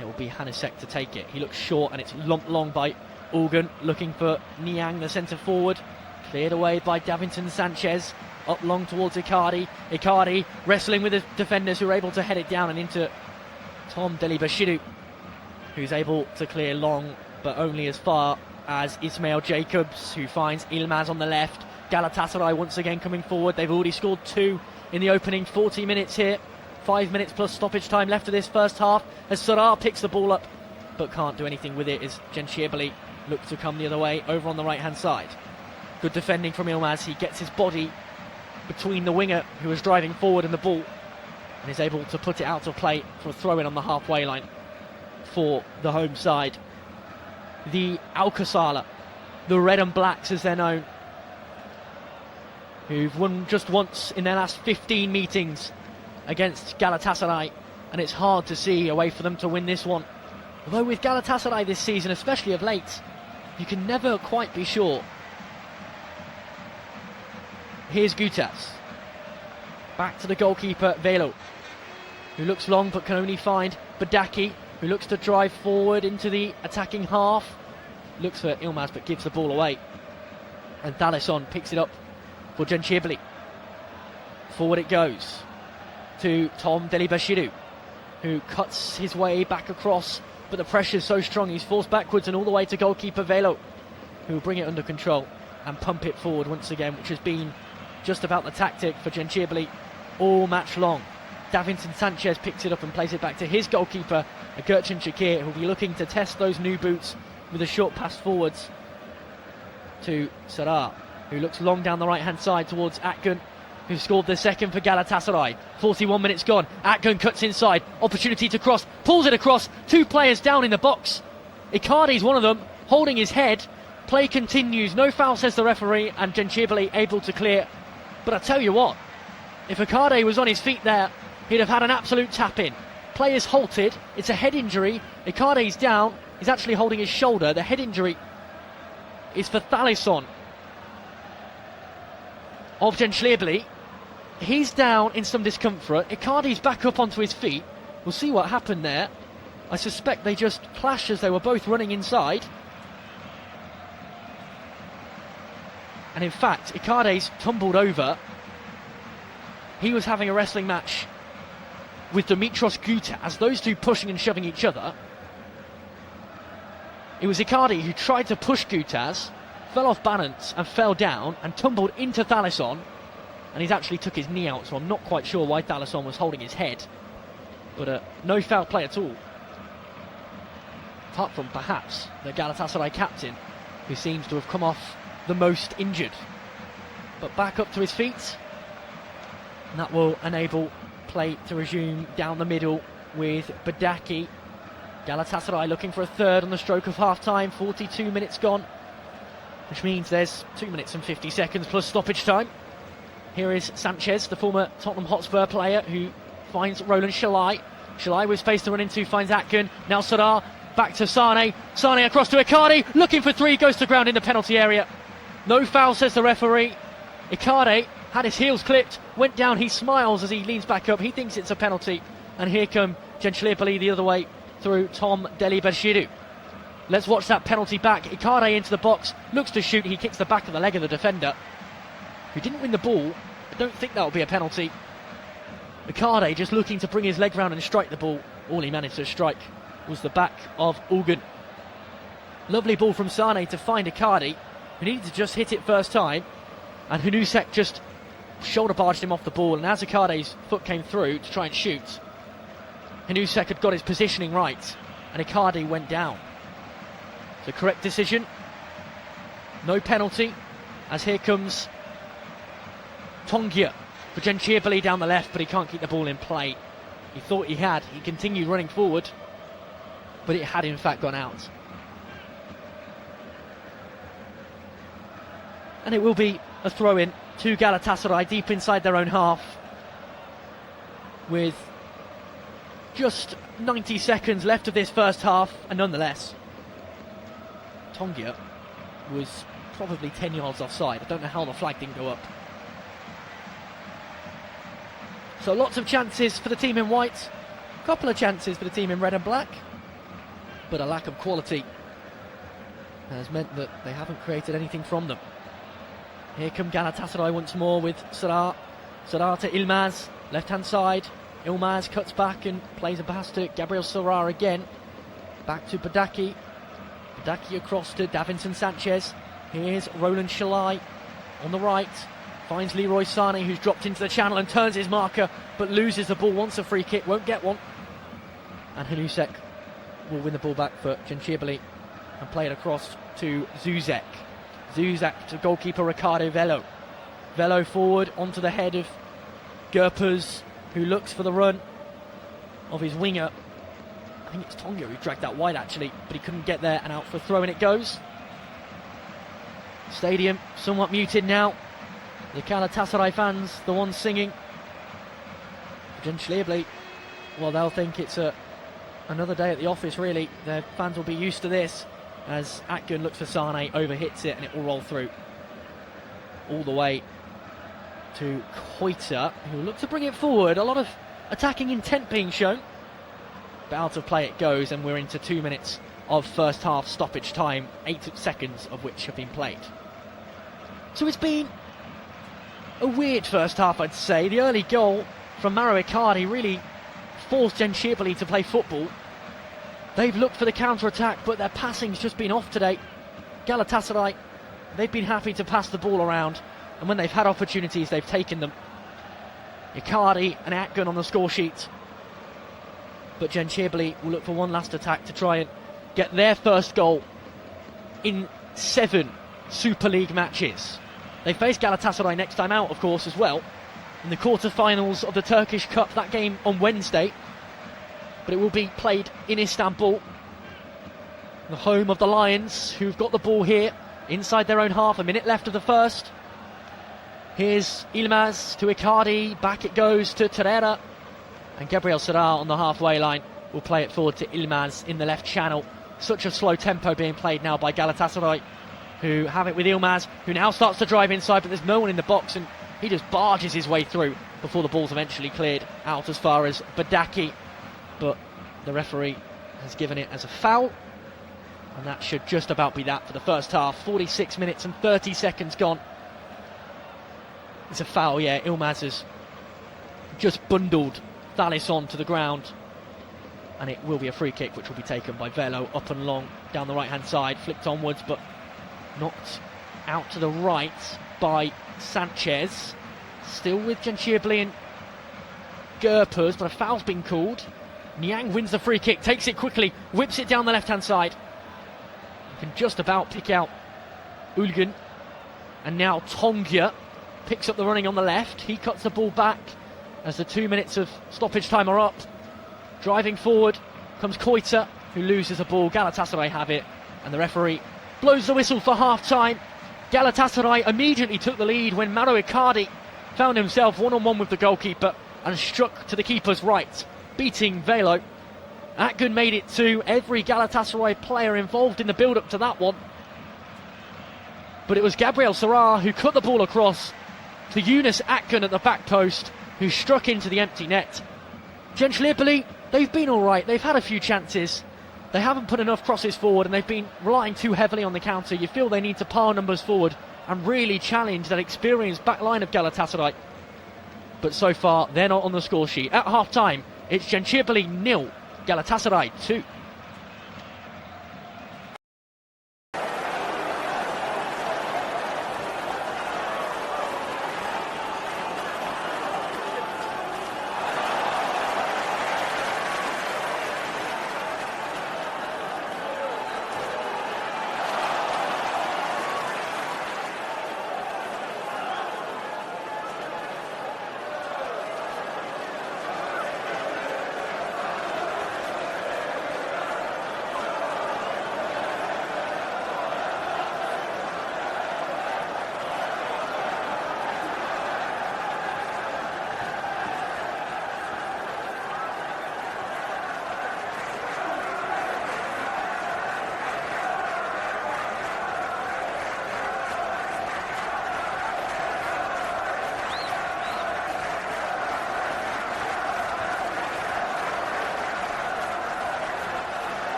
It will be Hanusek to take it. He looks short and it's lumped long by Organ, looking for Niang, the centre forward. Cleared away by Davinson Sanchez. Up long towards Icardi. Icardi wrestling with the defenders who are able to head it down and into Tom Delibashiru, who's able to clear long but only as far as Ismail Jacobs, who finds Ilmaz on the left. Galatasaray once again coming forward. They've already scored 2 in the opening 40 minutes here. 5 minutes plus stoppage time left of this first half as Süper picks the ball up but can't do anything with it as Lig-Genclerbirligi look to come the other way over on the right hand side. Good defending from Ilmaz. He gets his body between the winger who is driving forward and the ball and is able to put it out of play for a throw in on the halfway line for the home side. The Alcazala, the Red and Blacks as they're known, who've won just once in their last 15 meetings against Galatasaray, and it's hard to see a way for them to win this one. Although with Galatasaray this season, especially of late, you can never quite be sure. Here's Gutas. Back to the goalkeeper, Velo, who looks long but can only find Badaki, who looks to drive forward into the attacking half. Looks for Ilmaz but gives the ball away. And D'Alisson picks it up for Lig-Genclerbirligi. Forward it goes to Tom Delibashiru, who cuts his way back across, but the pressure's so strong he's forced backwards and all the way to goalkeeper Velo, who will bring it under control and pump it forward once again, which has been just about the tactic for Lig-Genclerbirligi all match long. Davinson Sanchez picks it up and plays it back to his goalkeeper, Lig-Genclerbirligi, who'll be looking to test those new boots with a short pass forwards to Süper, who looks long down the right hand side towards Akgün, who scored the second for Galatasaray. 41 minutes gone. Akgün cuts inside. Opportunity to cross. Pulls it across. 2 players down in the box. Icardi's one of them, holding his head. Play continues. No foul, says the referee, and Lig-Genclerbirligi able to clear. But I tell you what, if Icardi was on his feet there, he'd have had an absolute tap-in. Play is halted. It's a head injury. Icardi's down. He's actually holding his shoulder. The head injury is for D'Alisson of Lig-Genclerbirligi. He's down in some discomfort. Icardi's back up onto his feet. We'll see what happened there. I suspect they just clashed as they were both running inside. And in fact, Icardi's tumbled over. He was having a wrestling match with Dimitros Gutaz, those two pushing and shoving each other. It was Icardi who tried to push Gutaz, fell off balance and fell down and tumbled into Thalisson, and he's actually took his knee out, so I'm not quite sure why Thalisson was holding his head. But no foul play at all. Apart from perhaps the Galatasaray captain, who seems to have come off the most injured. But back up to his feet, and that will enable play to resume down the middle with Badaki. Galatasaray looking for a third on the stroke of half-time. 42 minutes gone, which means there's 2 minutes and 50 seconds plus stoppage time. Here is Sanchez, the former Tottenham Hotspur player, who finds Roland Shalai. Shalai with space to run into, finds Atkin. Now Sadar, back to Sane. Sane across to Icardi, looking for three, goes to ground in the penalty area. No foul, says the referee. Icardi had his heels clipped, went down, he smiles as he leans back up, he thinks it's a penalty. And here come Lig-Genclerbirligi the other way through Tom Deli-Bashiru. Let's watch that penalty back. Icardi into the box, looks to shoot, he kicks the back of the leg of the defender, who didn't win the ball. I don't think that'll be a penalty. Icardi just looking to bring his leg round and strike the ball. All he managed to strike was the back of Ulgun. Lovely ball from Sane to find Icardi, who needed to just hit it first time, and Hunusek just shoulder barged him off the ball, and as Icardi's foot came through to try and shoot, Hunusek had got his positioning right, and Icardi went down. The correct decision, no penalty, as here comes Tongia for Lig-Genclerbirligi down the left, but he can't keep the ball in play. He thought he had, he continued running forward, but it had in fact gone out. And it will be a throw-in to Galatasaray deep inside their own half, with just 90 seconds left of this first half, and nonetheless, Tongia was probably 10 yards offside. I don't know how the flag didn't go up. So lots of chances for the team in white, a couple of chances for the team in red and black, but a lack of quality has meant that they haven't created anything from them. Here come Galatasaray once more with Sarar. Sarar to Ilmaz, left-hand side. Ilmaz cuts back and plays a pass to Gabriel Sarar again. Back to Badaki. Badaki across to Davinson Sanchez. Here's Roland Shalai on the right. Finds Leroy Sane, who's dropped into the channel and turns his marker, but loses the ball, wants a free kick, won't get one. And Hunusek will win the ball back for Lig-Genclerbirligi and play it across to Zuzek. Zuzek to goalkeeper Ricardo Velo. Velo forward onto the head of Gerpers, who looks for the run of his winger. I think it's Tonga who dragged that wide actually, but he couldn't get there, and out for a throw, and it goes. Stadium somewhat muted now. The Galatasaray fans, the ones singing. Lig-Genclerbirligi, well, they'll think it's another day at the office really. Their fans will be used to this, as Atkin looks for Sane, overhits it, and it will roll through all the way to Koita, who look to bring it forward. A lot of attacking intent being shown, but out of play it goes, and we're into 2 minutes of first half stoppage time, 8 seconds of which have been played. So it's been a weird first half, I'd say. The early goal from Mauro Icardi really forced Lig-Genclerbirligi to play football. They've looked for the counter-attack, but their passing's just been off today. Galatasaray, they've been happy to pass the ball around, and when they've had opportunities, they've taken them. Icardi and Atkin on the score sheet, but Lig-Genclerbirligi will look for one last attack to try and get their first goal in 7 Super League matches. They face Galatasaray next time out, of course, as well, in the quarter-finals of the Turkish Cup. That game on Wednesday, but it will be played in Istanbul, the home of the Lions, who've got the ball here inside their own half. A minute left of the first. Here's Ilmaz to Icardi, back it goes to Torreira, and Gabriel Sarar on the halfway line will play it forward to Ilmaz in the left channel. Such a slow tempo being played now by Galatasaray, who have it with Ilmaz, who now starts to drive inside, but there's no one in the box, and he just barges his way through before the ball's eventually cleared out as far as Badaki. But the referee has given it as a foul, and that should just about be that for the first half. 46 minutes and 30 seconds gone It's a foul, yeah. Ilmaz has just bundled Thalys on to the ground. And it will be a free kick, which will be taken by Velo, up and long, down the right-hand side, flicked onwards, but knocked out to the right by Sanchez. Still with Lig-Genclerbirligi and Gerpers, but a foul's been called. Niang wins the free kick, takes it quickly, whips it down the left-hand side. You can just about pick out Ulgen. And now Tongia picks up the running on the left. He cuts the ball back as the 2 minutes of stoppage time are up. Driving forward comes Koita, who loses the ball. Galatasaray have it, and the referee blows the whistle for half-time. Galatasaray immediately took the lead when Mauro Icardi found himself one-on-one with the goalkeeper and struck to the keeper's right, beating Velo. Akgun made it 2. Every Galatasaray player involved in the build-up to that one. But it was Gabriel Serrar who cut the ball across to Yunus Akgun at the back post, who struck into the empty net. Lig-Genclerbirligi, they've been alright, they've had a few chances, they haven't put enough crosses forward, and they've been relying too heavily on the counter. You feel they need to pile numbers forward and really challenge that experienced back line of Galatasaray. But so far, they're not on the score sheet. At half-time, it's Lig-Genclerbirligi 0, Galatasaray 2.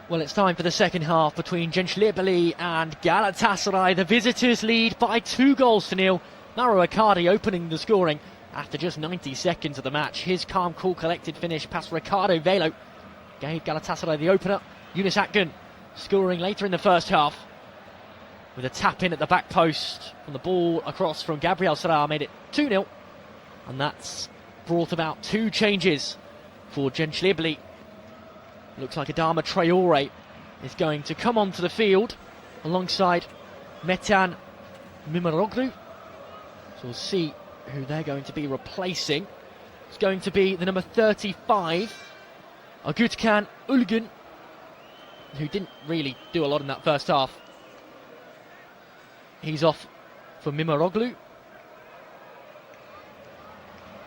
Well, it's time for the second half between Lig-Genclerbirligi and Galatasaray. The visitors lead by 2-0. Mauro Icardi opening the scoring after just 90 seconds of the match. His calm, cool, collected finish past Ricardo Velo gave Galatasaray the opener. Yunus Akgün scoring later in the first half with a tap in at the back post from the ball across from Gabriel Serra, made it 2-0. And that's brought about 2 changes for Lig-Genclerbirligi. Looks like Adama Traore is going to come onto the field alongside Metehan Mimaroglu. So we'll see who they're going to be replacing. It's going to be the number 35, Agutkan Ulgun, who didn't really do a lot in that first half. He's off for Mimaroglu.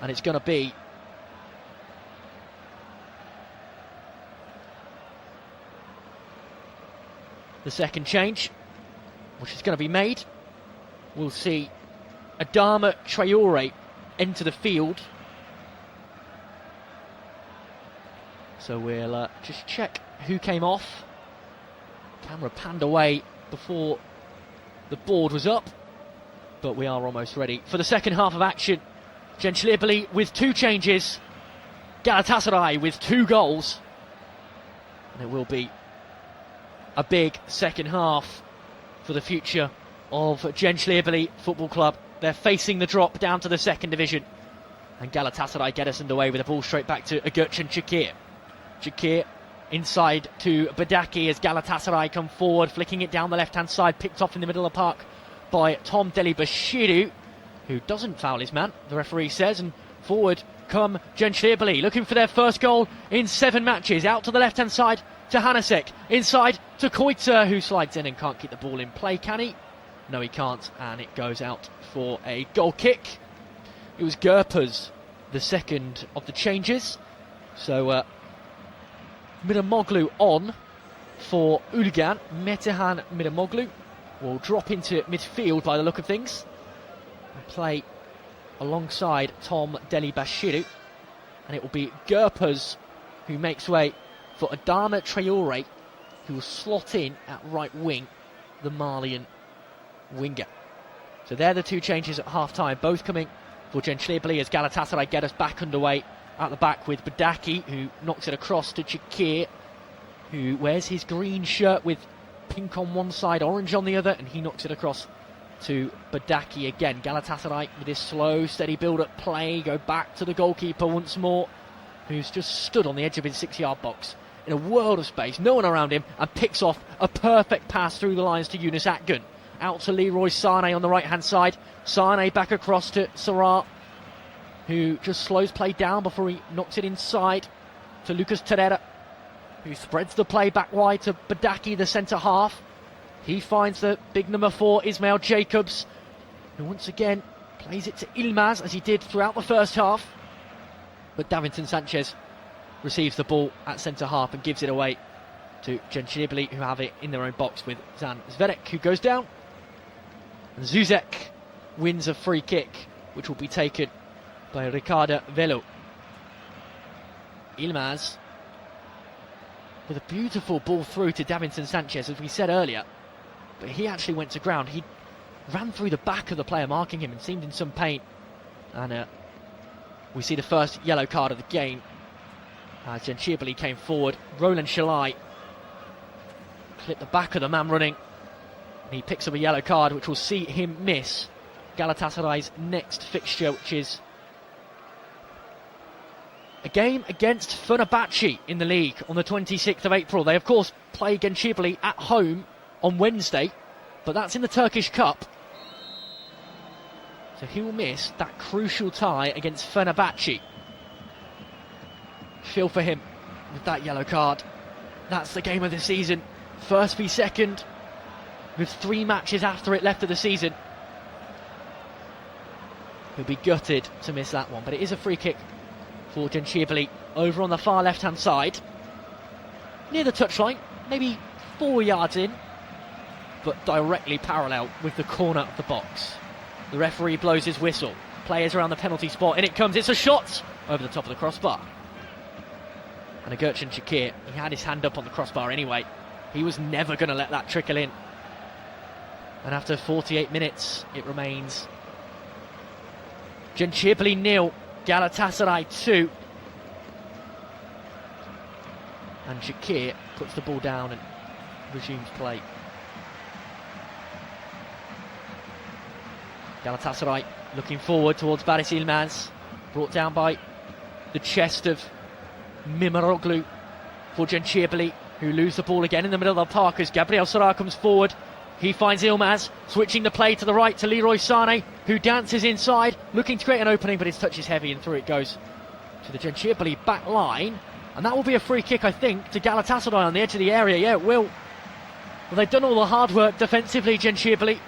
And it's going to be the second change, which is going to be made. We'll see Adama Traore enter the field. So we'll just check who came off. Camera panned away before the board was up, but we are almost ready for the second half of action. Lig-Genclerbirligi with 2 changes, Galatasaray with 2 goals, and it will be a big second half for the future of Lig-Genclerbirligi Football Club. They're facing the drop down to the second division, and Galatasaray get us underway with a ball straight back to Agutkan Çakır. Çakır inside to Badaki as Galatasaray come forward, flicking it down the left-hand side, picked off in the middle of the park by Tom Deli-Bashiru, who doesn't foul his man, the referee says, and forward come Lig-Genclerbirligi, looking for their first goal in 7 matches. Out to the left-hand side to Hanasek, inside to Koita, who slides in and can't keep the ball in play, can he? No, he can't, and it goes out for a goal kick. It was Gerpers, the second of the changes. So Miramoglu on for Ulgan. Metehan Miramoglu will drop into midfield by the look of things and play alongside Tom Deli-Bashiru, and it will be Gerpers who makes way for Adama Traore, who will slot in at right wing, the Malian winger. So they're the 2 changes at half-time, both coming for Lig-Genclerbirligi as Galatasaray get us back underway at the back with Badaki, who knocks it across to Çakır, who wears his green shirt with pink on one side, orange on the other, and he knocks it across to Badaki again. Galatasaray with his slow, steady build-up play, go back to the goalkeeper once more, who's just stood on the edge of his 6-yard box in a world of space, no one around him, and picks off a perfect pass through the lines to Yunus Akgün. Out to Leroy Sané on the right-hand side. Sané back across to Serra, who just slows play down before he knocks it inside to Lucas Torreira, who spreads the play back wide to Badaki, the centre-half. He finds the big number 4, Ismail Jacobs, who once again plays it to Yilmaz, as he did throughout the first half. But Davinson Sanchez receives the ball at centre-half and gives it away to Lig-Genclerbirligi, who have it in their own box with Zan Zverek, who goes down. And Zuzek wins a free kick, which will be taken by Ricardo Velo. Yilmaz with a beautiful ball through to Davinson Sanchez, as we said earlier, but he actually went to ground. He ran through the back of the player marking him and seemed in some pain, and we see the first yellow card of the game as Lig-Genclerbirligi came forward. Roland Shalai clipped the back of the man running, and he picks up a yellow card, which will see him miss Galatasaray's next fixture, which is a game against Fenerbahce in the league on the 26th of April. They, of course, play Lig-Genclerbirligi at home on Wednesday, but that's in the Turkish Cup. So he will miss that crucial tie against Fenerbahce. Feel for him with that yellow card. That's the game of the season. First v second, with 3 matches after it left of the season. He'll be gutted to miss that one, but it is a free kick for Lig-Genclerbirligi over on the far left-hand side, near the touchline, maybe 4 yards in, but directly parallel with the corner of the box. The referee blows his whistle. Players around the penalty spot, and it comes. It's a shot over the top of the crossbar. And Agurcan Shakir, he had his hand up on the crossbar anyway. He was never going to let that trickle in. And after 48 minutes, it remains Lig-Genclerbirligi 0, Galatasaray 2. And Shakir puts the ball down and resumes play. Galatasaray looking forward towards Barış Yılmaz, brought down by the chest of Mimaroglu for Lig-Genclerbirligi, who lose the ball again in the middle of the park as Gabriel Sara comes forward. He finds Yılmaz, switching the play to the right to Leroy Sané, who dances inside, looking to create an opening, but his touch is heavy and through it goes to the Lig-Genclerbirligi back line. And that will be a free kick, I think, to Galatasaray on the edge of the area. Yeah, it will. Well, they've done all the hard work defensively, Lig-Genclerbirligi,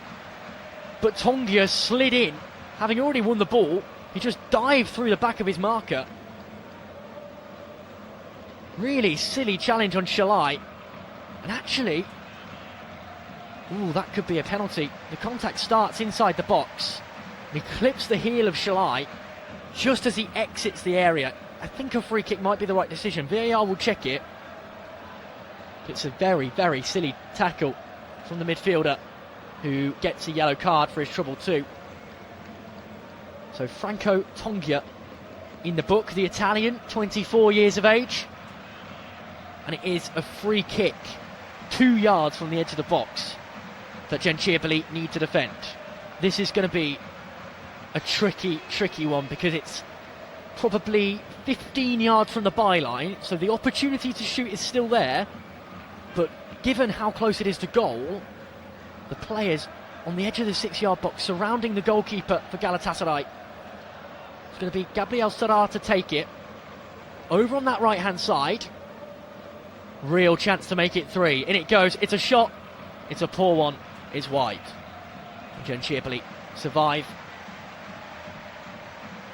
but Tongia slid in, having already won the ball. He just dived through the back of his marker. Really silly challenge on Shalai. And actually, that could be a penalty. The contact starts inside the box. He clips the heel of Shalai just as he exits the area. I think a free kick might be the right decision. VAR will check it. It's a very, very silly tackle from the midfielder, who gets a yellow card for his trouble too. So Franco Tongia in the book, the Italian, 24 years of age. And it is a free kick 2 yards from the edge of the box that Lig-Genclerbirligi need to defend. This is going to be a tricky one, because it's probably 15 yards from the byline, so the opportunity to shoot is still there, but given how close it is to goal, the players on the edge of the 6-yard box surrounding the goalkeeper for Galatasaray. It's going to be Gabriel Sara to take it over on that right hand side. Real chance to make it 3. In it goes. It's a shot. It's a poor one. It's wide. Lig-Genclerbirligi survive.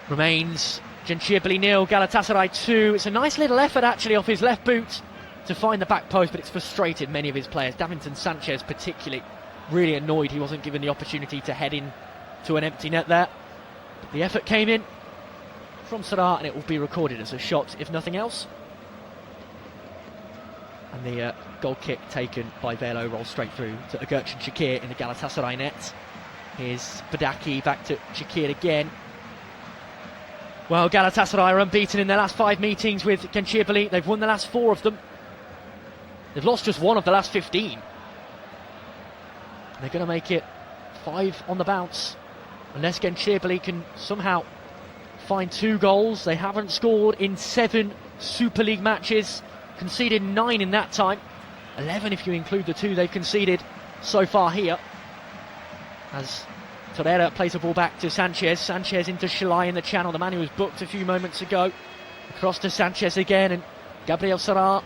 Remains Lig-Genclerbirligi 0, Galatasaray 2. It's a nice little effort actually off his left boot to find the back post, but it's frustrated many of his players. Davinson Sanchez particularly really annoyed he wasn't given the opportunity to head in to an empty net there. But the effort came in from Sara, and it will be recorded as a shot if nothing else. And the goal kick taken by Velo rolls straight through to Agurcan Shakir in the Galatasaray net. Here's Badaki back to Shakir again. Well, Galatasaray are unbeaten in their last 5 meetings with Lig-Genclerbirligi. They've won the last 4 of them. They've lost just 1 of the last 15. They're going to make it 5 on the bounce, unless Lig-Genclerbirligi can somehow find 2 goals. They haven't scored in 7 Super League matches, conceded 9 in that time, 11 if you include the 2 they've conceded so far here. As Torreira plays the ball back to Sanchez. Sanchez into Shalai in the channel, the man who was booked a few moments ago. Across to Sanchez again, and Gabriel Sara.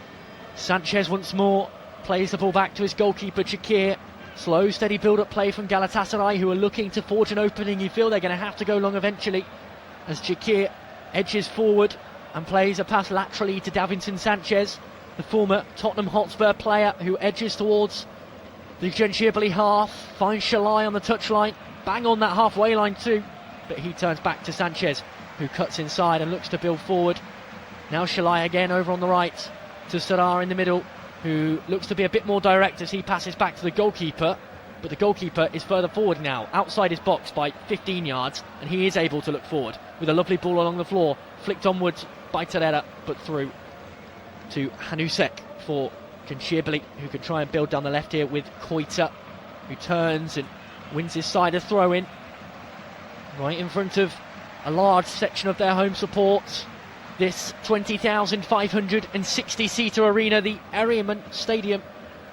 Sanchez once more plays the ball back to his goalkeeper Shakir. Slow, steady build-up play from Galatasaray, who are looking to forge an opening. You feel they're going to have to go long eventually, as Shakir edges forward and plays a pass laterally to Davinson Sanchez, the former Tottenham Hotspur player, who edges towards the Lig-Genclerbirligi half. Finds Shalai on the touchline, bang on that halfway line too, but he turns back to Sanchez, who cuts inside and looks to build forward. Now Shalai again over on the right to Sara in the middle, who looks to be a bit more direct as he passes back to the goalkeeper, but the goalkeeper is further forward now, outside his box by 15 yards, and he is able to look forward with a lovely ball along the floor, flicked onwards by Torreira, but through to Hanusek for Lig-Genclerbirligi, who can try and build down the left here with Koita, who turns and wins his side a throw-in right in front of a large section of their home support. This 20,560-seater arena, the Eriman Stadium,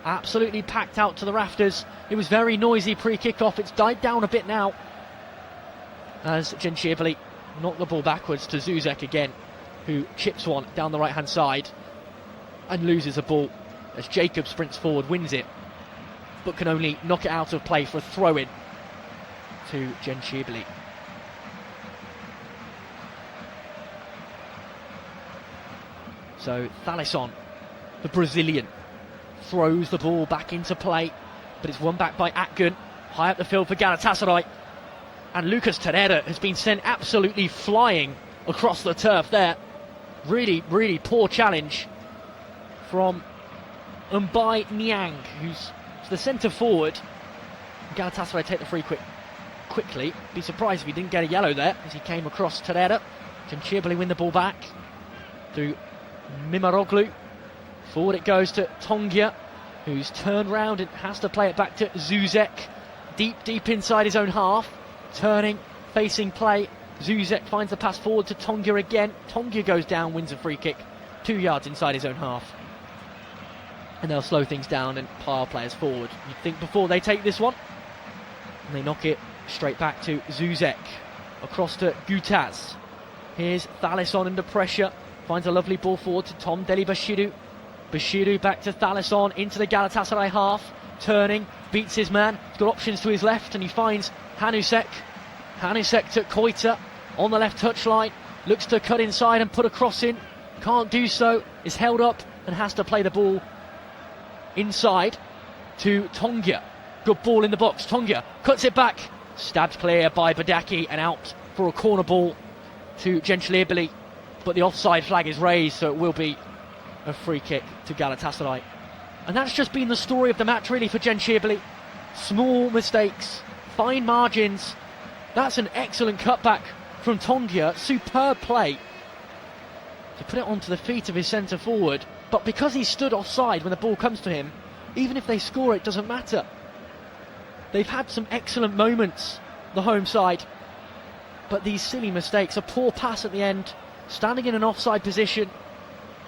absolutely packed out to the rafters. It was very noisy pre-kick-off. It's died down a bit now as Lig-Genclerbirligi knock the ball backwards to Zuzek again, who chips one down the right-hand side and loses a ball as Jacob sprints forward, wins it, but can only knock it out of play for a throw-in to Lig-Genclerbirligi. So Thalisson, the Brazilian, throws the ball back into play, but it's won back by Akgun, high up the field for Galatasaray. And Lucas Torreira has been sent absolutely flying across the turf there. Really, really poor challenge from Mbai Niang, who's the centre forward. Galatasaray take the free quickly. Be surprised if he didn't get a yellow there as he came across Torreira. Lig-Genclerbirligi win the ball back through Mimaroglu. Forward it goes to Tongia, who's turned round and has to play it back to Zuzek. Deep inside his own half. Turning, facing play. Zuzek finds the pass forward to Tongia again. Tongia goes down, wins a free kick 2 yards inside his own half. And they'll slow things down and pile players forward. You'd think before they take this one. And they knock it straight back to Zuzek. Across to Gutaz. Here's Thalisson under pressure. Finds a lovely ball forward to Tom Deli-Bashiru. Bashiru back to Thalisson into the Galatasaray half. Turning, beats his man. He's got options to his left and he finds Hanusek. Hanusek to Koita on the left touchline. Looks to cut inside and put a cross in. Can't do so. Is held up and has to play the ball inside to Tongia. Good ball in the box. Tongia cuts it back. Stabbed clear by Badaki and out for a corner ball to Lig-Genclerbirligi. But the offside flag is raised, so it will be a free kick to Galatasaray. And that's just been the story of the match really for Lig-Genclerbirligi. Small mistakes, fine margins. That's an excellent cutback from Tongia. Superb play to put it onto the feet of his centre forward. But because he stood offside when the ball comes to him, even if they score it doesn't matter. They've had some excellent moments, the home side. But these silly mistakes, a poor pass at the end, standing in an offside position.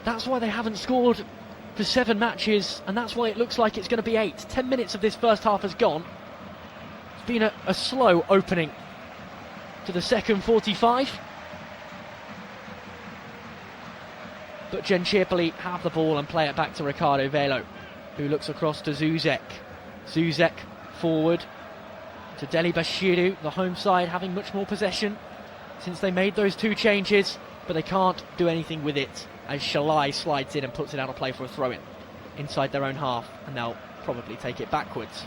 That's why they haven't scored for 7 matches, and that's why it looks like it's going to be 8. 10 minutes of this first half has gone. It's been a slow opening to the second 45. But Lig-Genclerbirligi have the ball and play it back to Ricardo Velo, who looks across to Zuzek. Zuzek forward to Deli-Bashiru, the home side having much more possession since they made those 2 changes, but they can't do anything with it as Shalai slides in and puts it out of play for a throw-in inside their own half, and they'll probably take it backwards.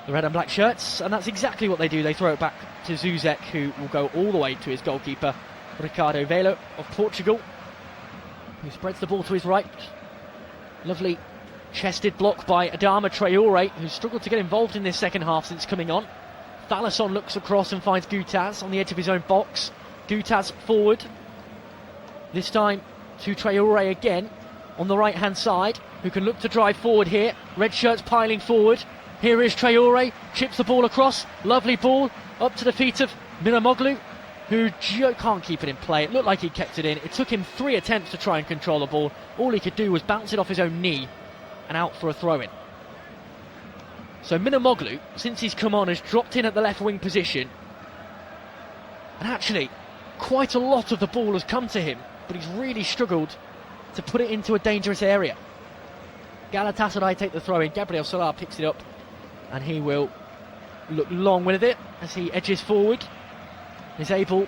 The red and black shirts, and that's exactly what they do. They throw it back to Zuzek, who will go all the way to his goalkeeper, Ricardo Velo of Portugal, who spreads the ball to his right. Lovely chested block by Adama Traore, who's struggled to get involved in this second half since coming on. Thalisson looks across and finds Gutaz on the edge of his own box. Gutaz forward. This time to Traore again on the right hand side, who can look to drive forward here. Red shirts piling forward. Here is Traore, chips the ball across. Lovely ball up to the feet of Miramoglu, who can't keep it in play. It looked like he kept it in. It took him 3 attempts to try and control the ball. All he could do was bounce it off his own knee and out for a throw-in. So Miramoglu, since he's come on, has dropped in at the left wing position. And actually, quite a lot of the ball has come to him, but he's really struggled to put it into a dangerous area. Galatasaray take the throw-in. Gabriel Solar picks it up, and he will look long with it as he edges forward. Is able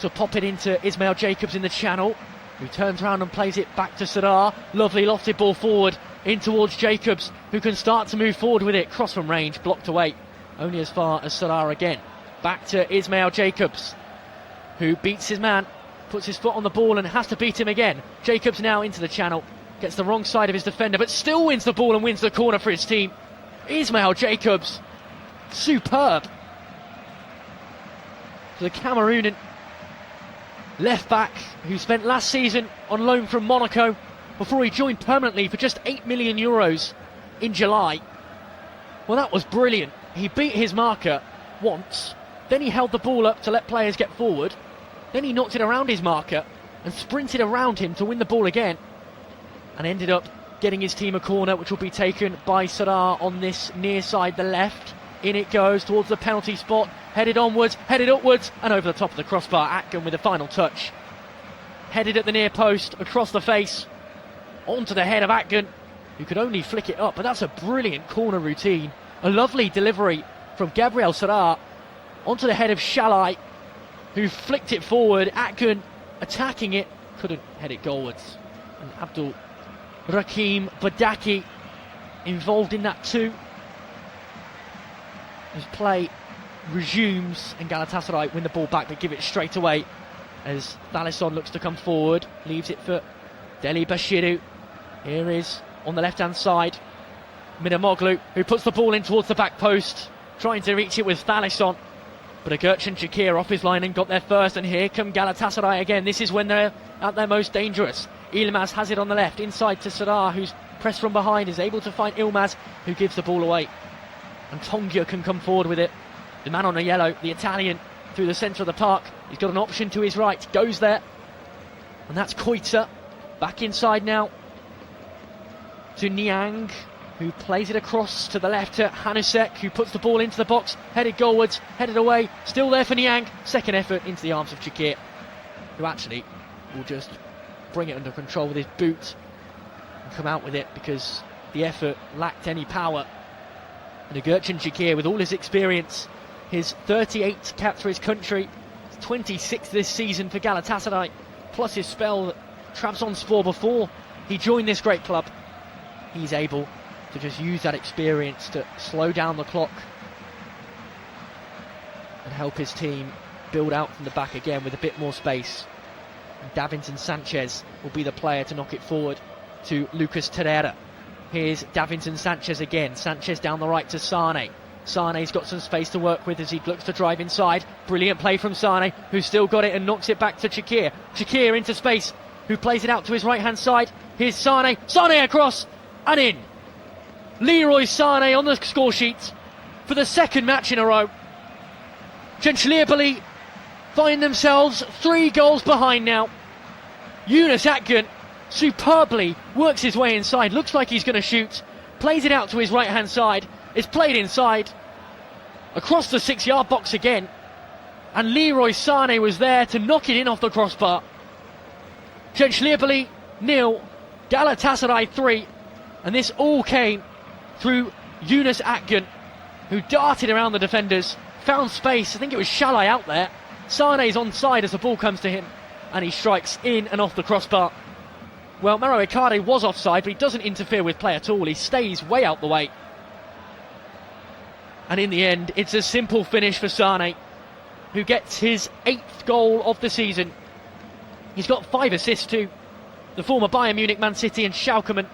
to pop it into Ismail Jacobs in the channel, who turns around and plays it back to Sadar. Lovely lofted ball forward in towards Jacobs, who can start to move forward with it. Cross from range, blocked away, only as far as Sadar again. Back to Ismail Jacobs, who beats his man, puts his foot on the ball and has to beat him again. Jacobs now into the channel, gets the wrong side of his defender, but still wins the ball and wins the corner for his team. Ismail Jacobs, superb. The Cameroonian left back, who spent last season on loan from Monaco before he joined permanently for just €8 million in July. Well, that was brilliant. He beat his marker once, then he held the ball up to let players get forward, then he knocked it around his marker and sprinted around him to win the ball again, and ended up getting his team a corner, which will be taken by Sadar on this near side, the left. In it goes towards the penalty spot, headed onwards, headed upwards, and over the top of the crossbar. Atkin with the final touch. Headed at the near post, across the face, onto the head of Atkin, who could only flick it up, but that's a brilliant corner routine. A lovely delivery from Gabriel Sadar onto the head of Shalai, who flicked it forward. Atkin attacking it, couldn't head it goalwards. And Abdul Rakim Badaki involved in that too. As play resumes and Galatasaray win the ball back but give it straight away as Thalisson looks to come forward, leaves it for Deli Bashiru. Here is on the left-hand side Minamoglu, who puts the ball in towards the back post, trying to reach it with Thalisson. But Lig-Genclerbirligi off his line and got there first, and here come Galatasaray again. This is when they're at their most dangerous. Ilmaz has it on the left, inside to Sadar, who's pressed from behind, is able to find Ilmaz, who gives the ball away. And Tongia can come forward with it. The man on the yellow, the Italian, through the centre of the park. He's got an option to his right, goes there. And that's Koita. Back inside now to Niang, who plays it across to the left to Hanusek, who puts the ball into the box, headed goalwards, headed away, still there for Niang. Second effort into the arms of Chakir, who actually will just bring it under control with his boot and come out with it because the effort lacked any power. And Lig-Genclerbirligi, with all his experience, his 38th cap for his country, 26th this season for Galatasaray, plus his spell at Trabzonspor before he joined this great club, he's able to just use that experience to slow down the clock and help his team build out from the back again with a bit more space. And Davinson Sanchez will be the player to knock it forward to Lucas Torreira. Here's Davinson Sanchez again. Sanchez down the right to Sane. Sane's got some space to work with as he looks to drive inside. Brilliant play from Sane, who's still got it and knocks it back to Chakir. Chakir into space, who plays it out to his right hand side. Here's Sane. Sane across and in. Leroy Sane on the score sheet for the second match in a row. Lig-Genclerbirligi find themselves 3 goals behind now. Yunus Akgün superbly works his way inside, looks like he's going to shoot, plays it out to his right hand side, it's played inside across the 6-yard box again, and Leroy Sane was there to knock it in off the crossbar. Lig-Genclerbirligi 0, Galatasaray 3, and this all came through Yunus Akgün, who darted around the defenders, found space. I think it was Shalai out there. Sane's onside as the ball comes to him, and he strikes in and off the crossbar. Well, Mauro Icardi was offside, but he doesn't interfere with play at all. He stays way out the way. And in the end, it's a simple finish for Sane, who gets his 8th goal of the season. He's got 5 assists too. The former Bayern Munich, Man City and Schalke,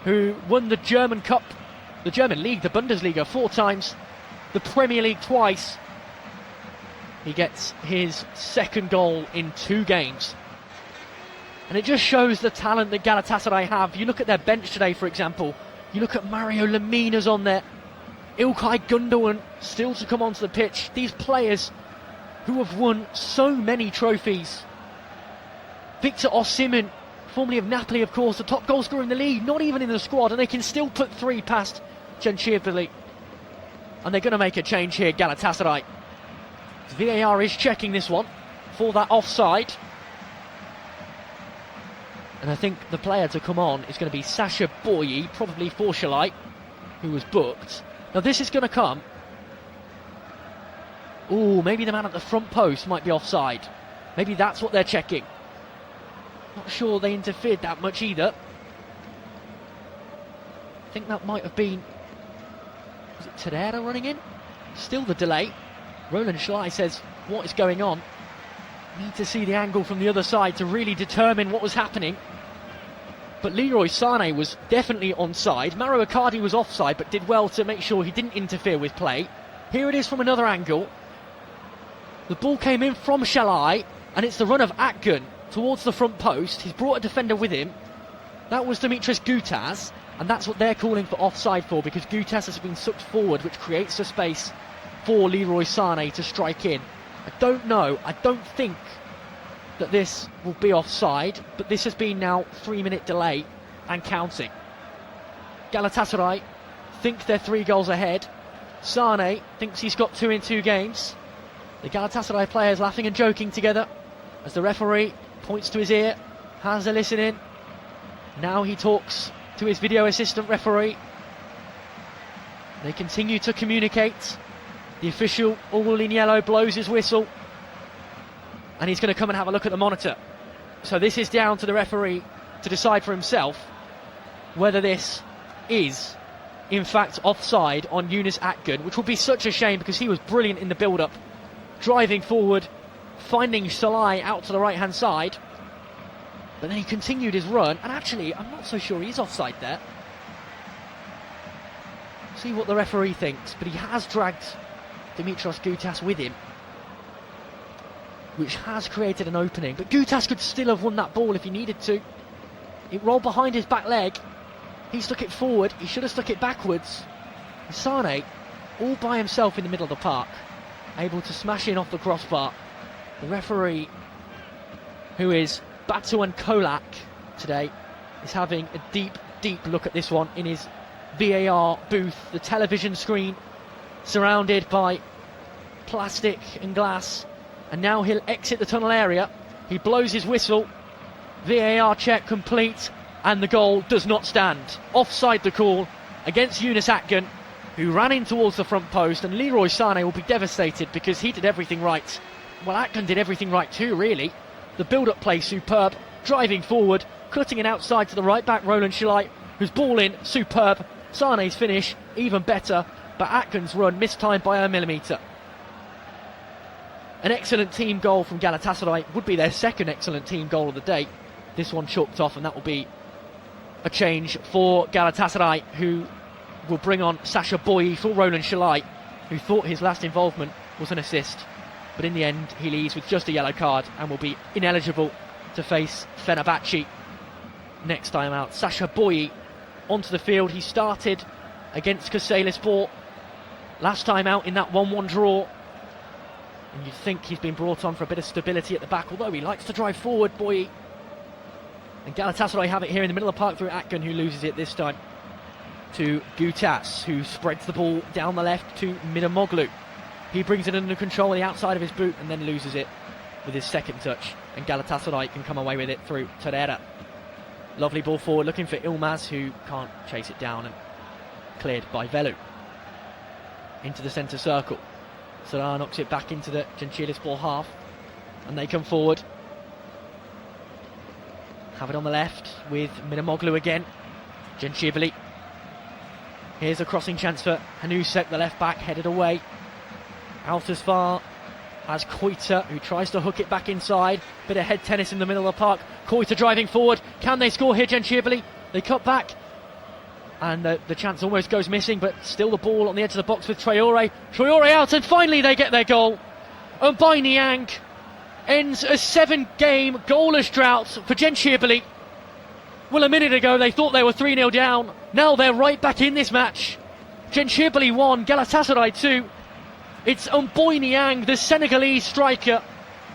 who won the German Cup, the German League, the Bundesliga 4 times, the Premier League twice. He gets his 2nd goal in 2 games. And it just shows the talent that Galatasaray have. You look at their bench today, for example. You look at Mario Lemina's on there. İlkay Gundogan still to come onto the pitch. These players who have won so many trophies. Victor Osimhen, formerly of Napoli, of course, the top goal scorer in the league, not even in the squad, and they can still put 3 past Lig-Genclerbirligi. And they're going to make a change here, Galatasaray. VAR is checking this one for that offside. And I think the player to come on is going to be Sasha Boye, probably for Shalai, who was booked. Now this is going to come. Ooh, maybe the man at the front post might be offside. Maybe that's what they're checking. Not sure they interfered that much either. I think that might have been... Was it Torreira running in? Still the delay. Roland Schley says, what is going on? Need to see the angle from the other side to really determine what was happening. But Leroy Sane was definitely onside. Mauro Icardi was offside, but did well to make sure he didn't interfere with play. Here it is from another angle. The ball came in from Shalai, and it's the run of Akgün towards the front post. He's brought a defender with him. That was Dimitris Gutaz, and that's what they're calling for offside for, because Gutaz has been sucked forward, which creates the space for Leroy Sane to strike in. I don't know, I don't think that this will be offside, but this has been now 3-minute delay and counting. Galatasaray think they're 3 goals ahead. Sane thinks he's got 2 in 2 games. The Galatasaray players laughing and joking together as the referee points to his ear, has a listen in. Now he talks to his video assistant referee. They continue to communicate. The official, all in yellow, blows his whistle, and he's going to come and have a look at the monitor. So this is down to the referee to decide for himself whether this is in fact offside on Yunus Akgün, which would be such a shame because he was brilliant in the build-up, driving forward, finding Salai out to the right hand side. But then he continued his run, and actually, I'm not so sure he's offside there. See what the referee thinks, but he has dragged Dimitros Goutas with him, which has created an opening. But Goutas could still have won that ball if he needed to. It rolled behind his back leg. He stuck it forward. He should have stuck it backwards. Sane, all by himself in the middle of the park, able to smash in off the crossbar. The referee, who is Batu and Kolak today, is having a deep, deep look at this one in his VAR booth. The television screen surrounded by plastic and glass. And now he'll exit the tunnel area. He blows his whistle. VAR check complete. And the goal does not stand. Offside the call against Yunus Akgün, who ran in towards the front post. And Leroy Sané will be devastated because he did everything right. Well, Akgün did everything right too, really. The build-up play superb. Driving forward. Cutting it outside to the right back, Roland Schleich, whose ball in, superb. Sané's finish, even better. But Akgün's run mistimed by a millimetre. An excellent team goal from Galatasaray would be their second excellent team goal of the day. This one chalked off, and that will be a change for Galatasaray, who will bring on Sasha Boye for Roland Schleich, who thought his last involvement was an assist. But in the end, he leaves with just a yellow card and will be ineligible to face Fenerbahce next time out. Sasha Boye onto the field. He started against Kayserispor last time out in that 1-1 draw. And you'd think he's been brought on for a bit of stability at the back, although he likes to drive forward, Boye. And Galatasaray have it here in the middle of the park through Akgün, who loses it this time to Goutas, who spreads the ball down the left to Minamoglu. He brings it under control on the outside of his boot and then loses it with his second touch. And Galatasaray can come away with it through Torreira. Lovely ball forward, looking for Ilmaz, who can't chase it down, and cleared by Velu. Into the centre circle. Salah knocks it back into the Lig-Genclerbirligi half, and they come forward. Have it on the left with Minamoglu again. Lig-Genclerbirligi. Here's a crossing chance for Hanusek, the left back, headed away. Out as far as Koita, who tries to hook it back inside. Bit of head tennis in the middle of the park. Koita driving forward. Can they score here, Lig-Genclerbirligi? They cut back. And the chance almost goes missing, but still the ball on the edge of the box with Traore. Traore out, and finally they get their goal. And by Niang ends a 7-game goalless drought for Lig-Genclerbirligi. Well, a minute ago they thought they were 3-0 down. Now they're right back in this match. Lig-Genclerbirligi 1, Galatasaray 2. It's Mboy Niang, the Senegalese striker,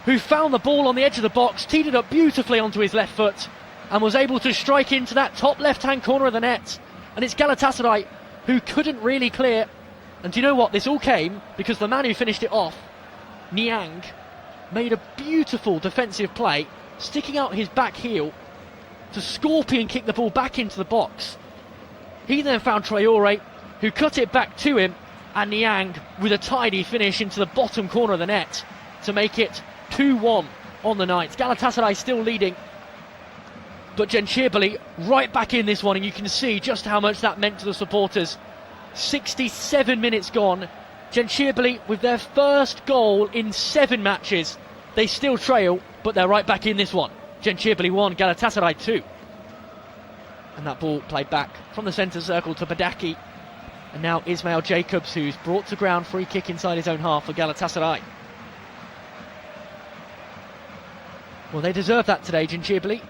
who found the ball on the edge of the box, teed it up beautifully onto his left foot, and was able to strike into that top left-hand corner of the net. And it's Galatasaray who couldn't really clear. And do you know what? This all came because the man who finished it off, Niang, made a beautiful defensive play, sticking out his back heel to scorpion kick the ball back into the box. He then found Traore, who cut it back to him, and Niang with a tidy finish into the bottom corner of the net to make it 2-1 on the night. Galatasaray still leading, but Lig-Genclerbirligi right back in this one, and you can see just how much that meant to the supporters. 67 minutes gone. Lig-Genclerbirligi with their first goal in 7 matches. They still trail, but they're right back in this one. Lig-Genclerbirligi 1, Galatasaray 2. And that ball played back from the centre circle to Badaki. And now Ismail Jacobs, who's brought to ground, free kick inside his own half for Galatasaray. Well, they deserve that today, Lig-Genclerbirligi.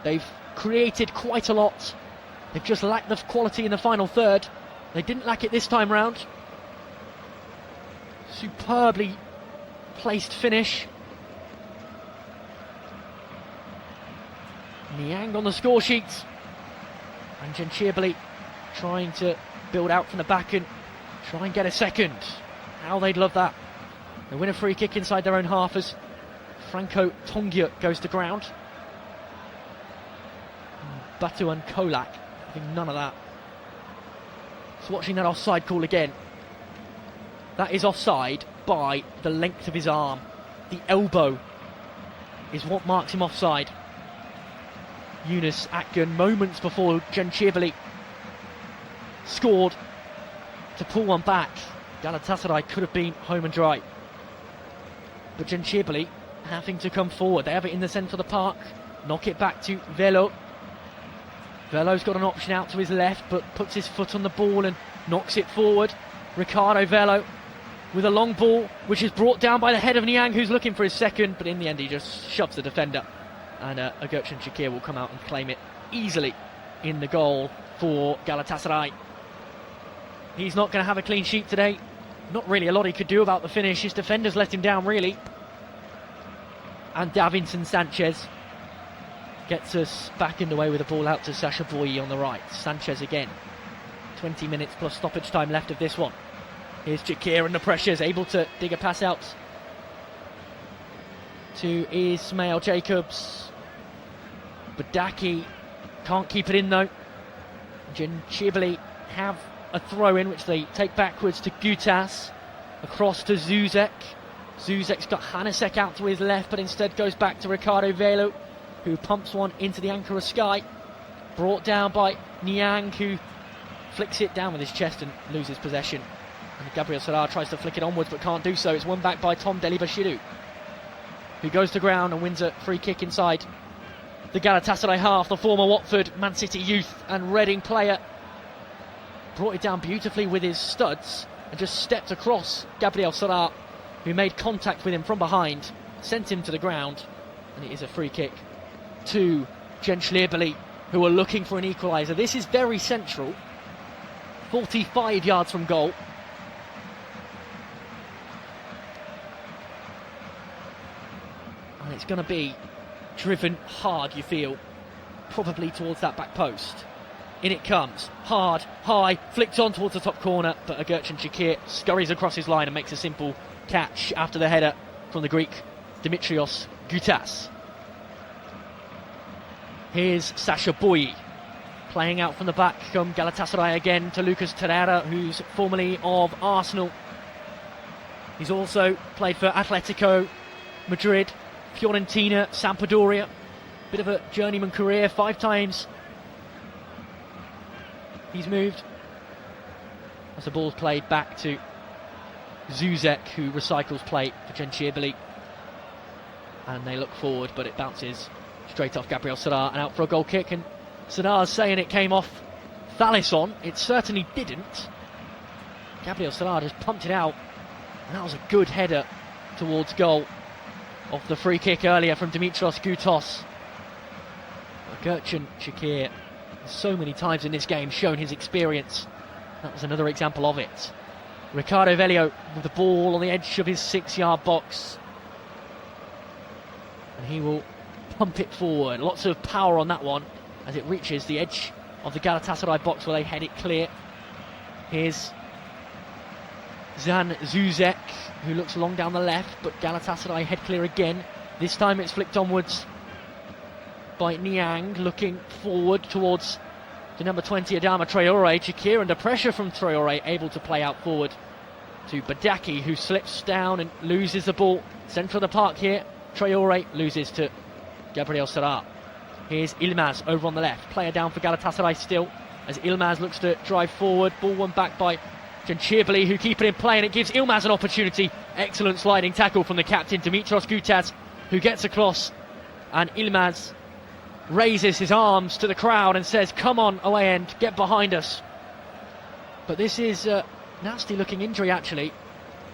They've created quite a lot. They've just lacked the quality in the final third. They didn't lack it this time round. Superbly placed finish. Niang on the score sheet. And Lig-Genclerbirligi trying to build out from the back and try and get a second. How they'd love that. They win a free kick inside their own half as Franco Tongyut goes to ground. Batu and Kolak having none of that. So watching that offside call again. That is offside by the length of his arm. The elbow is what marks him offside. Yunus Akgün, moments before Lig-Genclerbirligi scored to pull one back. Galatasaray could have been home and dry. But Lig-Genclerbirligi having to come forward. They have it in the centre of the park. Knock it back to Velo. Velo's got an option out to his left, but puts his foot on the ball and knocks it forward. Ricardo Velo with a long ball, which is brought down by the head of Niang, who's looking for his second, but in the end he just shoves the defender. And Lig-Genclerbirligi will come out and claim it easily in the goal for Galatasaray. He's not going to have a clean sheet today. Not really a lot he could do about the finish. His defenders let him down, really. And Davinson Sanchez gets us back in the way with the ball out to Sasha Boye on the right. Sanchez again. 20 minutes plus stoppage time left of this one. Here's Chikir and the pressures, able to dig a pass out to Ismail Jacobs. Badaki can't keep it in though. Lig-Genclerbirligi have a throw in which they take backwards to Gutas, across to Zuzek. Zuzek's got Hanasek out to his left, but instead goes back to Ricardo Velo, who pumps one into the anchor of Sky. Brought down by Niang, who flicks it down with his chest and loses possession. And Gabriel Serra tries to flick it onwards but can't do so. It's won back by Tom Delibashiru, who goes to ground and wins a free kick inside the Galatasaray half. The former Watford, Man City youth and Reading player brought it down beautifully with his studs and just stepped across Gabriel Serra, who made contact with him from behind, sent him to the ground, and it is a free kick to Lig-Genclerbirligi, who are looking for an equaliser. This is very central, 45 yards from goal. And it's going to be driven hard, you feel, probably towards that back post. In it comes, hard, high, flicked on towards the top corner, but Lig-Genclerbirligi scurries across his line and makes a simple catch after the header from the Greek Dimitrios Gutas. Here's Sasha Boye playing out from the back from Galatasaray again to Lucas Torreira, who's formerly of Arsenal. He's also played for Atletico Madrid, Fiorentina, Sampdoria. Bit of a journeyman career, 5 times he's moved. As the ball's played back to Zuzek, who recycles play for Lig-Genclerbirligi. And they look forward, but it bounces straight off Gabriel Serra and out for a goal kick. And Serra's saying it came off Thalisson. It certainly didn't. Gabriel Serra just pumped it out, and that was a good header towards goal off the free kick earlier from Dimitrios Gutas. Lig-Genclerbirligi so many times in this game shown his experience. That was another example of it. Ricardo Velo with the ball on the edge of his 6-yard box, and he will pump it forward. Lots of power on that one as it reaches the edge of the Galatasaray box where they head it clear. Here's Zan Zuzek, who looks long down the left, but Galatasaray head clear again. This time it's flicked onwards by Niang, looking forward towards the number 20 Adama Traore. Chikir under pressure from Traore, able to play out forward to Badaki, who slips down and loses the ball. Centre of the park here. Traore loses to Gabriel Serra. Here's Ilmaz over on the left. Player down for Galatasaray still, as Ilmaz looks to drive forward. Ball won back by Lig-Genclerbirligi, who keep it in play, and it gives Ilmaz an opportunity. Excellent sliding tackle from the captain, Dimitrios Gutas, who gets across, and Ilmaz raises his arms to the crowd and says, "Come on, away end, get behind us." But this is a nasty looking injury actually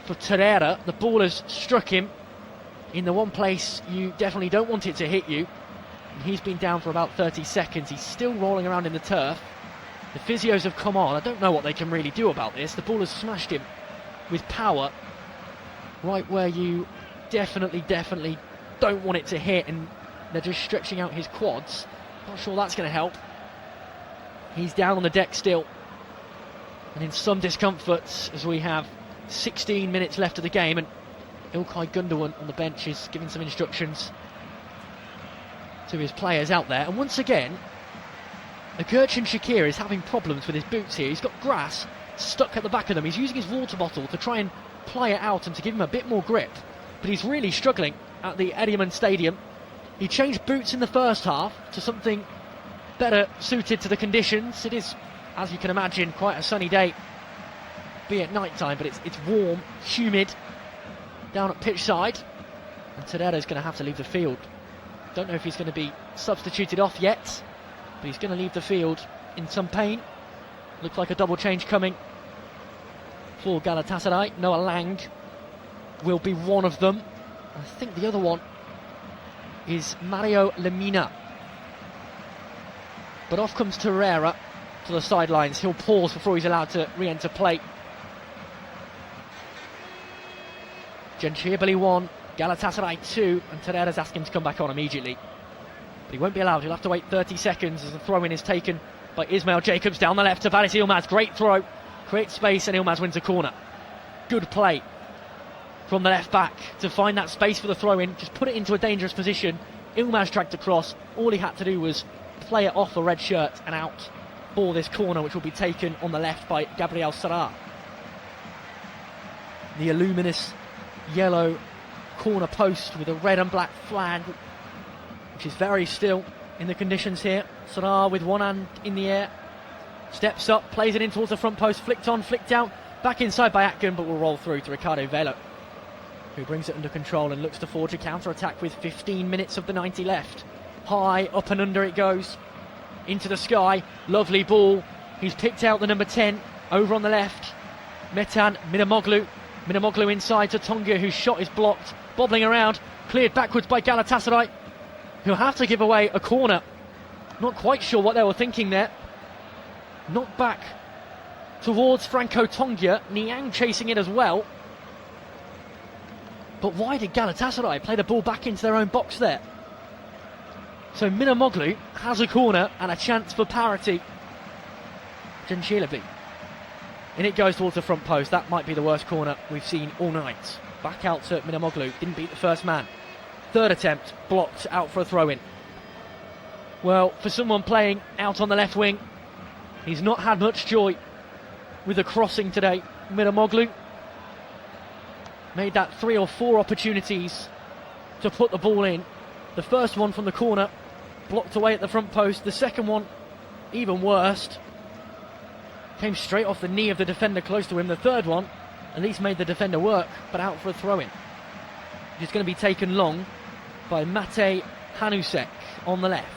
for Torreira. The ball has struck him in the one place you definitely don't want it to hit you, and he's been down for about 30 seconds. He's still rolling around in the turf. The physios have come on. I don't know what they can really do about this. The ball has smashed him with power right where you definitely don't want it to hit, and they're just stretching out his quads. Not sure that's going to help. He's down on the deck still, and in some discomfort as we have 16 minutes left of the game, and Ilkay Gundogan on the bench is giving some instructions to his players out there. And once again, Lig-Genclerbirligi is having problems with his boots here. He's got grass stuck at the back of them. He's using his water bottle to try and play it out and to give him a bit more grip, but he's really struggling at the Ediman Stadium. He changed boots in the first half to something better suited to the conditions. It is, as you can imagine, quite a sunny day, be at night time, but it's warm, humid down at pitch side. And Torreira's going to have to leave the field. Don't know if he's going to be substituted off yet, but he's going to leave the field in some pain. Looks like a double change coming for Galatasaray. Noah Lang will be one of them. I think the other one is Mario Lemina. But off comes Torreira to the sidelines. He'll pause before he's allowed to re-enter play. Lig-Genclerbirligi 1, Galatasaray 2, and Torreira's asking him to come back on immediately. But he won't be allowed. He'll have to wait 30 seconds as the throw-in is taken by Ismail Jacobs down the left to Baris Yilmaz. Great throw, creates space, and Yilmaz wins a corner. Good play from the left back to find that space for the throw-in, just put it into a dangerous position. Yilmaz dragged across. All he had to do was play it off a red shirt and out for this corner, which will be taken on the left by Gabriel Serra. The illuminous yellow corner post with a red and black flag, which is very still in the conditions here. Serra with one hand in the air, steps up, plays it in towards the front post, flicked on, flicked out, back inside by Atkin, but will roll through to Ricardo Velo, who brings it under control and looks to forge a counter-attack with 15 minutes of the 90 left. High, up and under it goes, into the sky, lovely ball. He's picked out the number 10, over on the left, Metan Minamoglu. Minamoglu inside to Tonga, whose shot is blocked, bobbling around, cleared backwards by Galatasaray, who have to give away a corner. Not quite sure what they were thinking there. Knocked back towards Franco Tonga, Niang chasing it as well. But why did Galatasaray play the ball back into their own box there? So Minamoglu has a corner and a chance for parity. Lig-Genclerbirligi. And it goes towards the front post. That might be the worst corner we've seen all night. Back out to Minamoglu. Didn't beat the first man. Third attempt, blocked out for a throw-in. Well, for someone playing out on the left wing, he's not had much joy with the crossing today. Minamoglu made that 3 or 4 opportunities to put the ball in. The first one from the corner, blocked away at the front post. The second one, even worse, came straight off the knee of the defender close to him. The third one, at least made the defender work, but out for a throw-in. It's going to be taken long by Mate Hanusek on the left.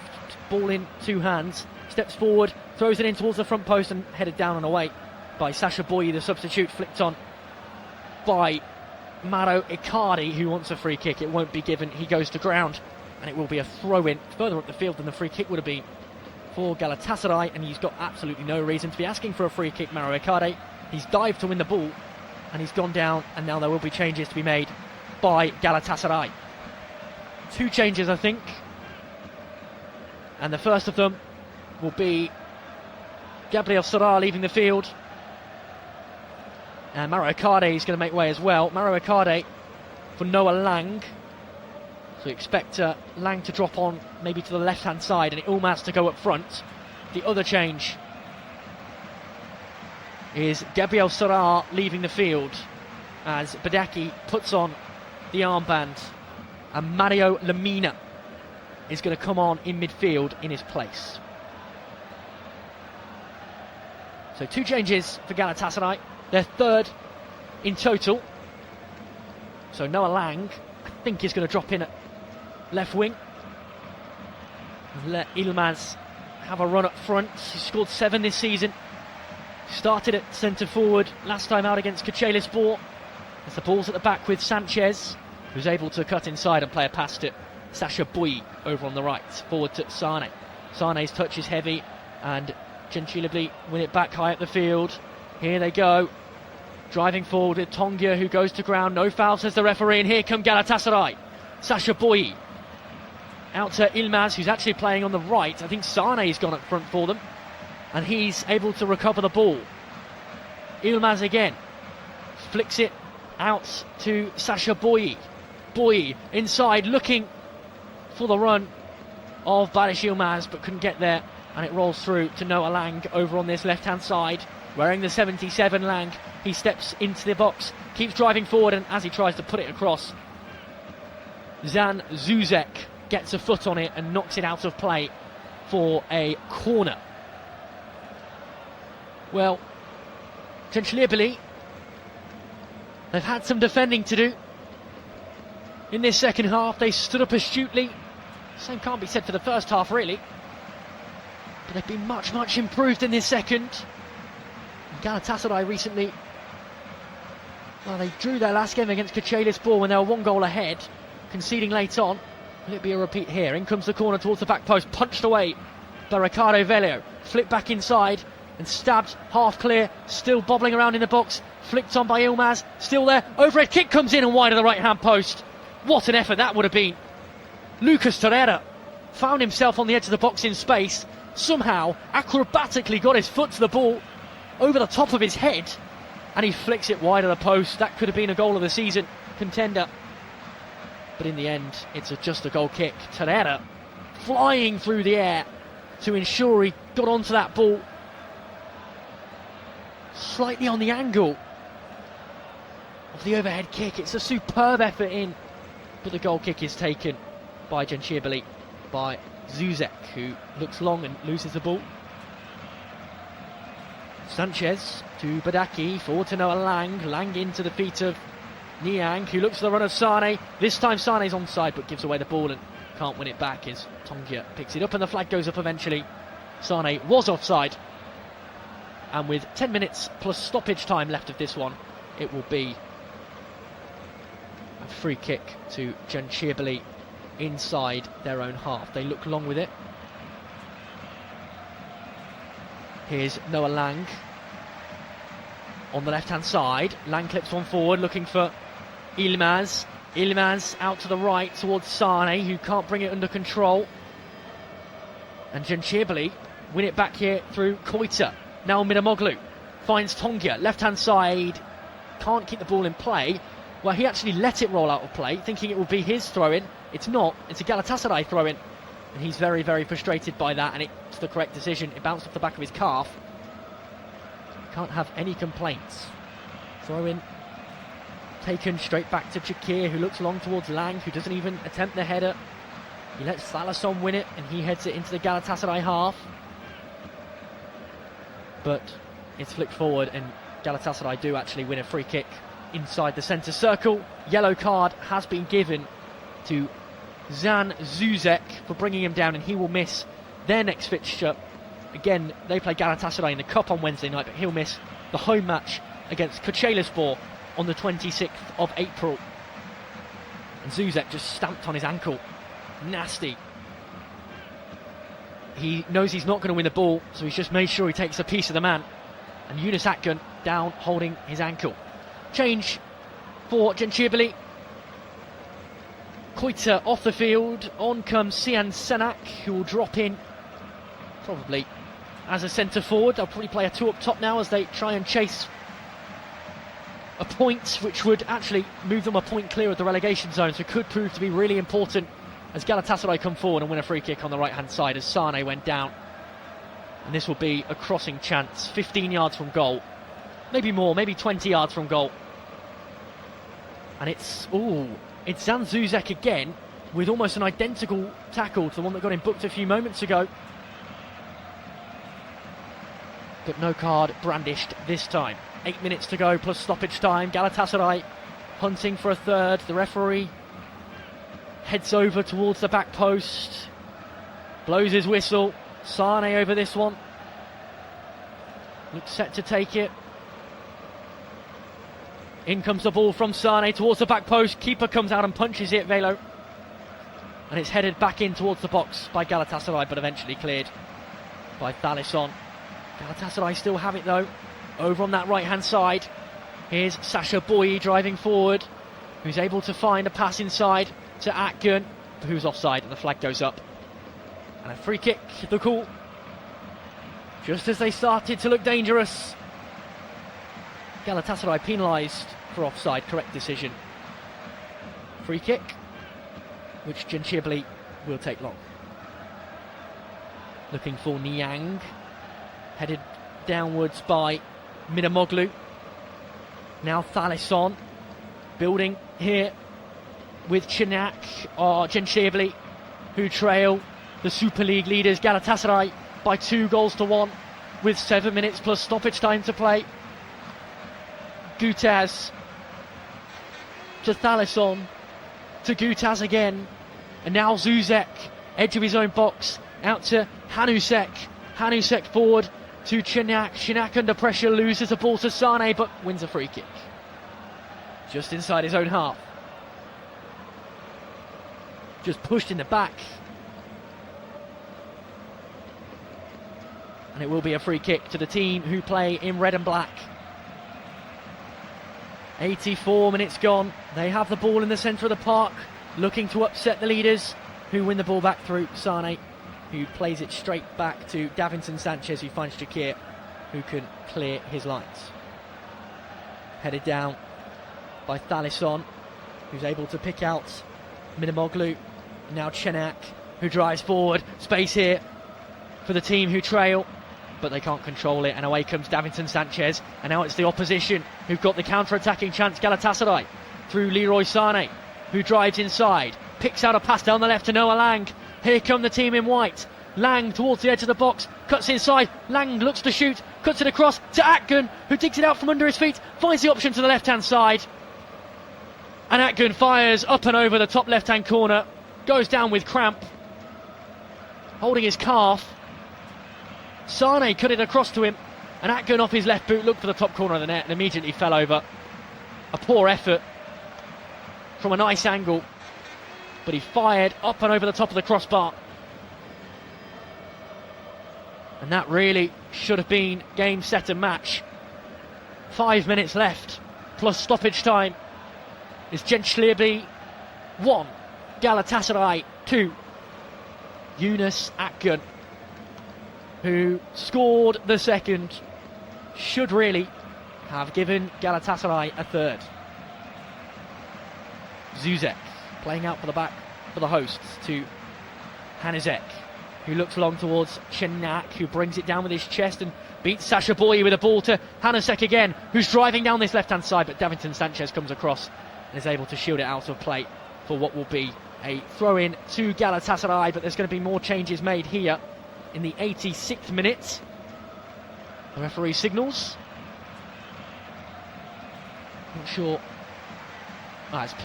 Ball in 2 hands, steps forward, throws it in towards the front post and headed down and away by Sasha Boye, the substitute, flicked on by Mauro Icardi, who wants a free kick. It won't be given. He goes to ground, and it will be a throw-in further up the field than the free kick would have been for Galatasaray, and he's got absolutely no reason to be asking for a free kick, Mauro Icardi. He's dived to win the ball, and he's gone down, and now there will be changes to be made by Galatasaray. 2 changes, I think, and the first of them will be Gabriel Serra leaving the field, and Mauro Icardi is going to make way as well. Mauro Icardi for Noah Lang. So expect Lang to drop on maybe to the left-hand side and Yilmaz to go up front. The other change is Gabriel Serra leaving the field as Badaki puts on the armband, and Mario Lemina is going to come on in midfield in his place. So 2 changes for Galatasaray, their third in total. So Noah Lang, I think, is going to drop in at left wing. Let Yilmaz have a run up front. He scored 7 this season. Started at centre forward last time out against Kocaelispor. As the ball's at the back with Sanchez, who's able to cut inside and play a pass to Sasha Boye over on the right. Forward to Sane. Sane's touch is heavy, and Lig-Genclerbirligi win it back high up the field. Here they go. Driving forward with Tonga, who goes to ground. No foul, says the referee, and here come Galatasaray. Sasha Boye out to Yilmaz, who's actually playing on the right. I think Sane's gone up front for them, and he's able to recover the ball. Yilmaz again flicks it out to Sasha Boye. Boye inside, looking for the run of Baris Yilmaz, but couldn't get there, and it rolls through to Noah Lang over on this left-hand side. Wearing the 77, Lang, he steps into the box, keeps driving forward, and as he tries to put it across, Zan Zuzek gets a foot on it and knocks it out of play for a corner. Well, Lig-Genclerbirligi, they've had some defending to do. in this second half. They stood up astutely. Same can't be said for the first half, really. But they've been much, much improved in this second. Galatasaray recently, well, they drew their last game against Kocaelispor when they were 1 goal ahead, conceding late on. Will it be a repeat here? In comes the corner towards the back post, punched away by Ricardo Velho. Flipped back inside and stabbed half clear, still bobbling around in the box. Flicked on by Yilmaz, still there. Overhead kick comes in and wide of the right hand post. What an effort that would have been. Lucas Torreira found himself on the edge of the box in space, somehow acrobatically got his foot to the ball over the top of his head, and he flicks it wide of the post. That could have been a goal of the season contender, but in the end it's just a goal kick. Torreira flying through the air to ensure he got onto that ball, slightly on the angle of the overhead kick. It's a superb effort in, but the goal kick is taken by Lig-Genclerbirligi by Zuzek, who looks long and loses the ball. Sanchez to Badaki, forward to Noah Lang. Lang into the feet of Niang, who looks for the run of Sane. This time Sane's onside but gives away the ball and can't win it back as Tongia picks it up and the flag goes up eventually. Sane was offside, and with 10 minutes plus stoppage time left of this one, it will be a free kick to Lig-Genclerbirligi inside their own half. They look long with it. Here's Noah Lang on the left hand side. Lang clips one forward looking for Yilmaz. Yilmaz out to the right towards Sane, who can't bring it under control. And Lig-Genclerbirligi win it back here through Koita. Now Minamoglu finds Tongia, left hand side, can't keep the ball in play. Well, he actually let it roll out of play, thinking it would be his throw-in. It's not, it's a Galatasaray throw-in. And he's very, very frustrated by that, and it's the correct decision. It bounced off the back of his calf. Can't have any complaints. Throw-in taken straight back to Chakir, who looks long towards Lang, who doesn't even attempt the header. He lets Thalason win it, and he heads it into the Galatasaray half. But it's flicked forward, and Galatasaray do actually win a free kick inside the centre circle. Yellow card has been given to Zan Zuzek for bringing him down, and he will miss their next fixture. Again, they play Galatasaray in the Cup on Wednesday night, but he'll miss the home match against Kocaelispor on the 26th of April. And Zuzek just stamped on his ankle. Nasty. He knows he's not going to win the ball, so he's just made sure he takes a piece of the man. And Yunus Akgün down holding his ankle. Change for Lig-Genclerbirligi. Koita off the field. On comes Sian Senak, who will drop in probably as a centre forward. They'll probably play a two up top now as they try and chase a point, which would actually move them a point clear of the relegation zone, so it could prove to be really important as Galatasaray come forward and win a free kick on the right hand side as Sane went down. And this will be a crossing chance, 15 yards from goal, maybe more, maybe 20 yards from goal. And it's Zan Zuzek again with almost an identical tackle to the one that got him booked a few moments ago. But no card brandished this time. 8 minutes to go plus stoppage time. Galatasaray hunting for a third. The referee heads over towards the back post, blows his whistle. Sane over this one. Looks set to take it. In comes the ball from Sane towards the back post. Keeper comes out and punches it, Velo. And it's headed back in towards the box by Galatasaray, but eventually cleared by Thalason. Galatasaray still have it though. Over on that right hand side. Here's Sasha Boye driving forward, who's able to find a pass inside to Akgün, who's offside, and the flag goes up. And a free kick, the call. Just as they started to look dangerous. Galatasaray penalised for offside, correct decision. Free kick, which Lig-Genclerbirligi will take long. Looking for Niang, headed downwards by Minamoglu. Now Thalason, building here with Chinak, or Lig-Genclerbirligi, who trail the Super League leaders Galatasaray by 2-1 with 7 minutes plus stoppage time to play. Gutierrez to Thalason, to Gutaz again. And now Zuzek, edge of his own box, out to Hanusek. Hanusek forward to Chinak. Chinak under pressure, loses the ball to Sane, but wins a free kick. Just inside his own half. Just pushed in the back. And it will be a free kick to the team who play in red and black. 84 minutes gone. They have the ball in the centre of the park, looking to upset the leaders, who win the ball back through Sane, who plays it straight back to Davinson Sanchez, who finds Shakir, who can clear his lines. Headed down by Thalisson, who's able to pick out Minamoglu. Now Chenak, who drives forward. Space here for the team who trail, but they can't control it, and away comes Davinson Sanchez, and now it's the opposition who've got the counter-attacking chance. Galatasaray through Leroy Sane, who drives inside, picks out a pass down the left to Noah Lang. Here come the team in white. Lang towards the edge of the box, cuts inside. Lang looks to shoot, cuts it across to Akgun, who digs it out from under his feet, finds the option to the left-hand side, and Akgun fires up and over the top left-hand corner, goes down with cramp, holding his calf. Sane cut it across to him, and Akgun off his left boot looked for the top corner of the net and immediately fell over. A poor effort from a nice angle, but he fired up and over the top of the crossbar. And that really should have been game, set and match. 5 minutes left, plus stoppage time. It's Lig-Genclerbirligi 1, Galatasaray 2. Yunus Akgun, who scored the second, should really have given Galatasaray a third. Zuzek playing out for the back for the hosts to Hanizek, who looks long towards Chenak, who brings it down with his chest and beats Sasha Boye with a ball to Hanizek again, who's driving down this left-hand side, but Davinson Sanchez comes across and is able to shield it out of play for what will be a throw-in to Galatasaray, but there's going to be more changes made here in the 86th minute. The referee signals. Not sure.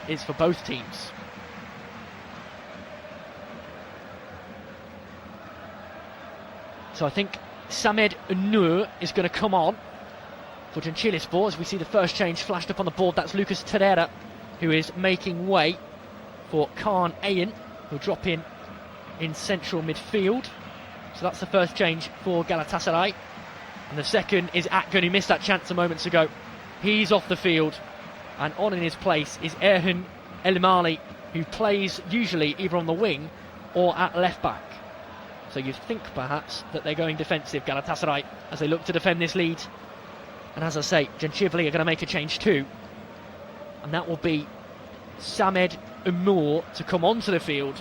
It's for both teams. So I think Samed Nur is going to come on for Lig-Genclerbirligi as we see the first change flashed up on the board. That's Lucas Terreira, who is making way for Khan Ayan, who'll drop in central midfield. So that's the first change for Galatasaray. And the second is Akgun, who missed that chance a moments ago. He's off the field. And on in his place is Erhan Elimali, who plays usually either on the wing or at left back. So you'd think perhaps that they're going defensive, Galatasaray, as they look to defend this lead. And as I say, Lig-Genclerbirligi are going to make a change too. And that will be Samed Umur to come onto the field.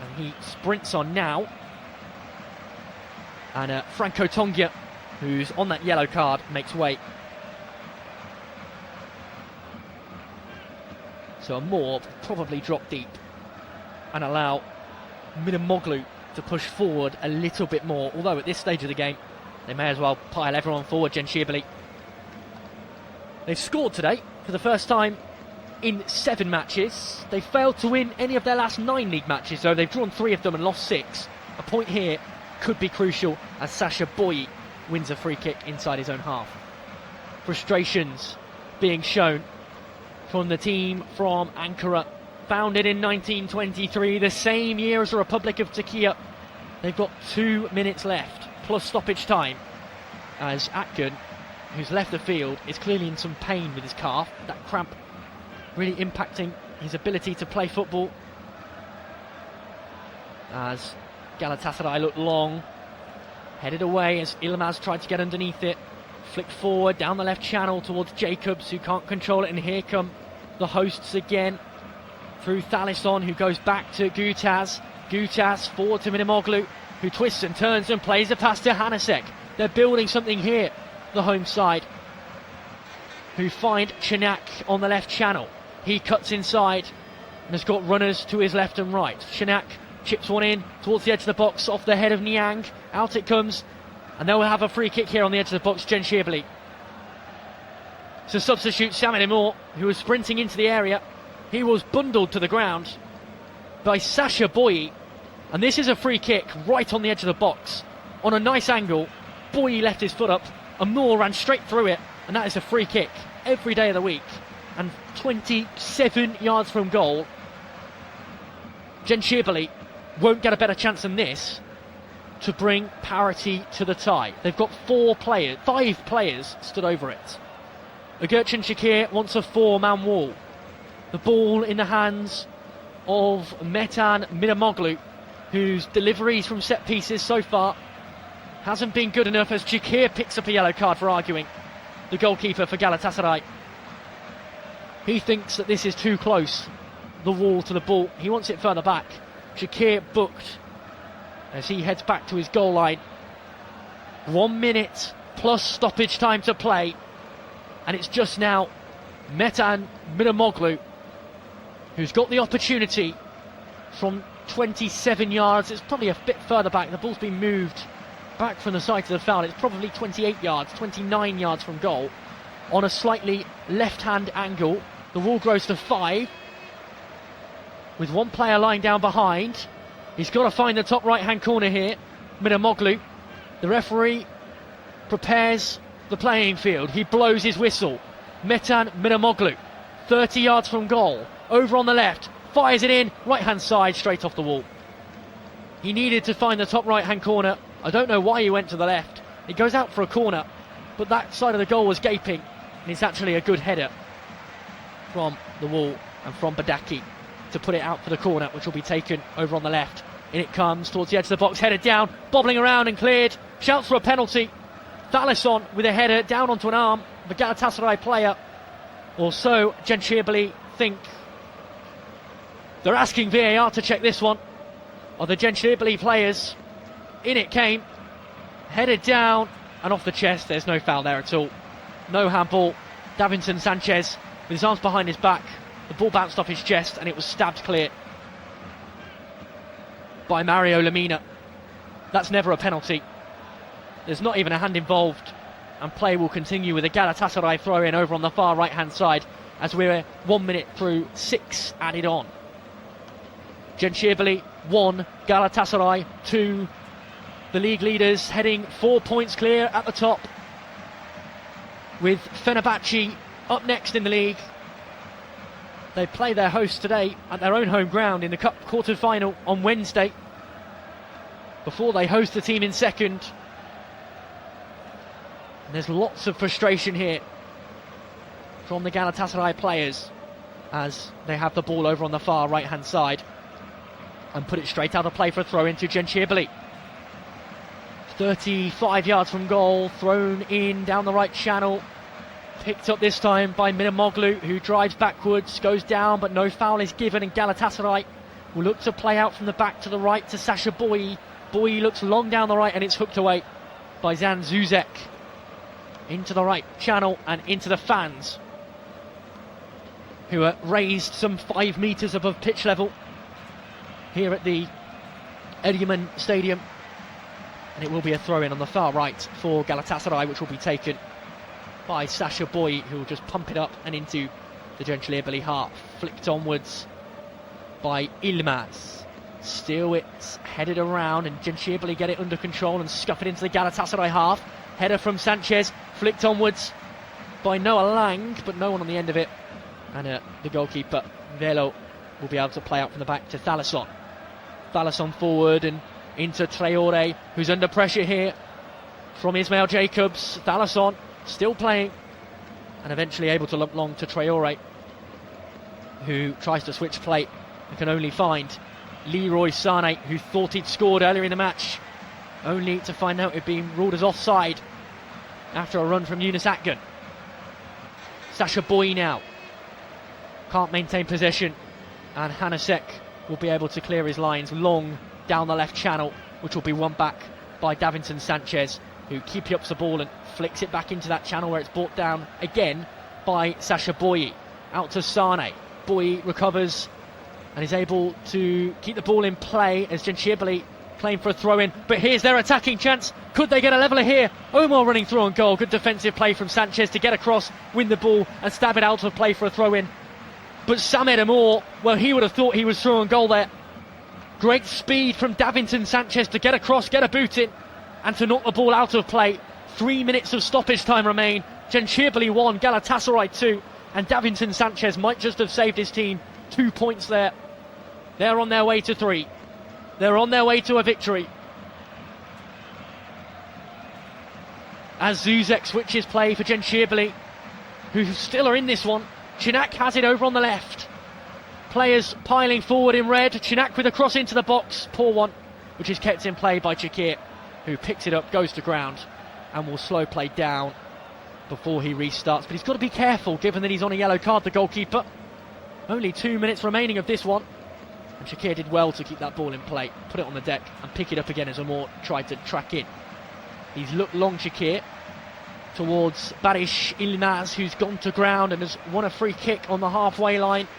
And he sprints on now. And Franco Tongia, who's on that yellow card, makes way. So Umur probably drop deep and allow Minamoglu to push forward a little bit more, although at this stage of the game they may as well pile everyone forward. Lig-Genclerbirligi, they've scored today for the first time in 7 matches. They failed to win any of their last 9 league matches, though they've drawn 3 of them and lost 6. A point here could be crucial as Sasha Boye wins a free kick inside his own half. Frustrations being shown from the team from Ankara, founded in 1923, the same year as the Republic of Turkey. They've got 2 minutes left, plus stoppage time, as Akgun, who's left the field, is clearly in some pain with his calf. That cramp really impacting his ability to play football. As Galatasaray look long, headed away as Ilmaz tried to get underneath it, flicked forward down the left channel towards Jacobs, who can't control it, and here come the hosts again through Thalisson, who goes back to Gutaz. Gutaz forward to Minamoglu, who twists and turns and plays a pass to Hanasek. They're building something here, the home side, who find Chenak on the left channel. He cuts inside and has got runners to his left and right. Chenak chips one in towards the edge of the box off the head of Niang. Out it comes, and they'll have a free kick here on the edge of the box. Lig-Genclerbirligi. So substitute Samed Umur, who was sprinting into the area. He was bundled to the ground by Sacha Boey, and this is a free kick right on the edge of the box. On a nice angle, Boey left his foot up, and Moore ran straight through it, and that is a free kick every day of the week. And 27 yards from goal. Lig-Genclerbirligi won't get a better chance than this to bring parity to the tie. They've got 5 players stood over it. Ogurcan Shakir wants a 4-man wall. The ball in the hands of Metan Minamoglu, whose deliveries from set pieces so far hasn't been good enough, as Shakir picks up a yellow card for arguing, the goalkeeper for Galatasaray. He thinks that this is too close, the wall to the ball. He wants it further back. Shakir booked as he heads back to his goal line. 1 minute plus stoppage time to play, and it's just now Metan Minamoglu who's got the opportunity from 27 yards. It's probably a bit further back. The ball's been moved back from the side to the foul. It's probably 28 yards, 29 yards from goal, on a slightly left-hand angle. The wall grows to 5 with one player lying down behind. He's got to find the top right-hand corner here, Minamoglu. The referee prepares the playing field. He blows his whistle. Metan Minamoglu, 30 yards from goal, over on the left, fires it in, right-hand side, straight off the wall. He needed to find the top right-hand corner. I don't know why he went to the left. It goes out for a corner, but that side of the goal was gaping, and it's actually a good header from the wall and from Badaki to put it out for the corner, which will be taken over on the left. In it comes towards the edge of the box, headed down, bobbling around and cleared. Shouts for a penalty. Thalisson with a header down onto an arm of a Galatasaray player, or so Lig-Genclerbirligi think. They're asking VAR to check this one. Are the Lig-Genclerbirligi players? In it came, headed down and off the chest. There's no foul there at all. No handball. Davinson Sanchez with his arms behind his back. The ball bounced off his chest and it was stabbed clear by Mario Lemina. That's never a penalty. There's not even a hand involved, and play will continue with a Galatasaray throw-in over on the far right-hand side as we're 1 minute through 6 added on. Lig-Genclerbirligi 1, Galatasaray 2. The league leaders heading 4 points clear at the top, with Fenerbahce up next in the league. They play their host today at their own home ground in the Cup quarter-final on Wednesday, before they host the team in second. And there's lots of frustration here from the Galatasaray players as they have the ball over on the far right-hand side and put it straight out of play for a throw into Lig-Genclerbirligi. 35 yards from goal, thrown in down the right channel. Picked up this time by Minamoglu, who drives backwards, goes down, but no foul is given, and Galatasaray will look to play out from the back to the right to Sacha Boey. Boey looks long down the right, and it's hooked away by Zan Zuzek into the right channel and into the fans, who are raised some 5 metres above pitch level here at the Erdeman Stadium. And it will be a throw-in on the far right for Galatasaray, which will be taken by Sacha Boey, who will just pump it up and into the Lig-Genclerbirligi half. Flicked onwards by Ilmaz. Still it's headed around, and Lig-Genclerbirligi get it under control and scuff it into the Galatasaray half. Header from Sanchez, flicked onwards by Noah Lang, but no one on the end of it. And the goalkeeper, Velo, will be able to play out from the back to Thalisson. Thalisson forward and into Traore, who's under pressure here from Ismail Jacobs. Thalisson still playing and eventually able to lump long to Traore, who tries to switch play and can only find Leroy Sané, who thought he'd scored earlier in the match, only to find out it'd been ruled as offside after a run from Yunus Akgün. Sacha Boey now can't maintain possession, and Hanasek will be able to clear his lines long down the left channel, which will be won back by Davinson Sanchez, who keeps the ball and flicks it back into that channel where it's brought down again by Sacha Boey. Out to Sané. Boey recovers and is able to keep the ball in play as Lig-Genclerbirligi playing for a throw-in. But here's their attacking chance. Could they get a leveller here? Omar running through on goal. Good defensive play from Sanchez to get across, win the ball and stab it out of play for a throw-in. But Samed Amor, well, he would have thought he was through on goal there. Great speed from Davinson Sanchez to get across, get a boot in, and to knock the ball out of play. 3 minutes of stoppage time remain. Lig-Genclerbirligi 1, Galatasaray 2, and Davinson Sanchez might just have saved his team 2 points there. They're on their way to 3. They're on their way to a victory. As Zuzek switches play for Lig-Genclerbirligi, who still are in this one. Chinak has it over on the left. Players piling forward in red. Chinak with a cross into the box. Poor one, which is kept in play by Chakir, who picks it up, goes to ground, and will slow play down before he restarts. But he's got to be careful, given that he's on a yellow card, the goalkeeper. Only 2 minutes remaining of this one. And Chakir did well to keep that ball in play, put it on the deck, and pick it up again as Amor tried to track in. He's looked long, Chakir, towards Barish Ilmaz, who's gone to ground and has won a free kick on the halfway line.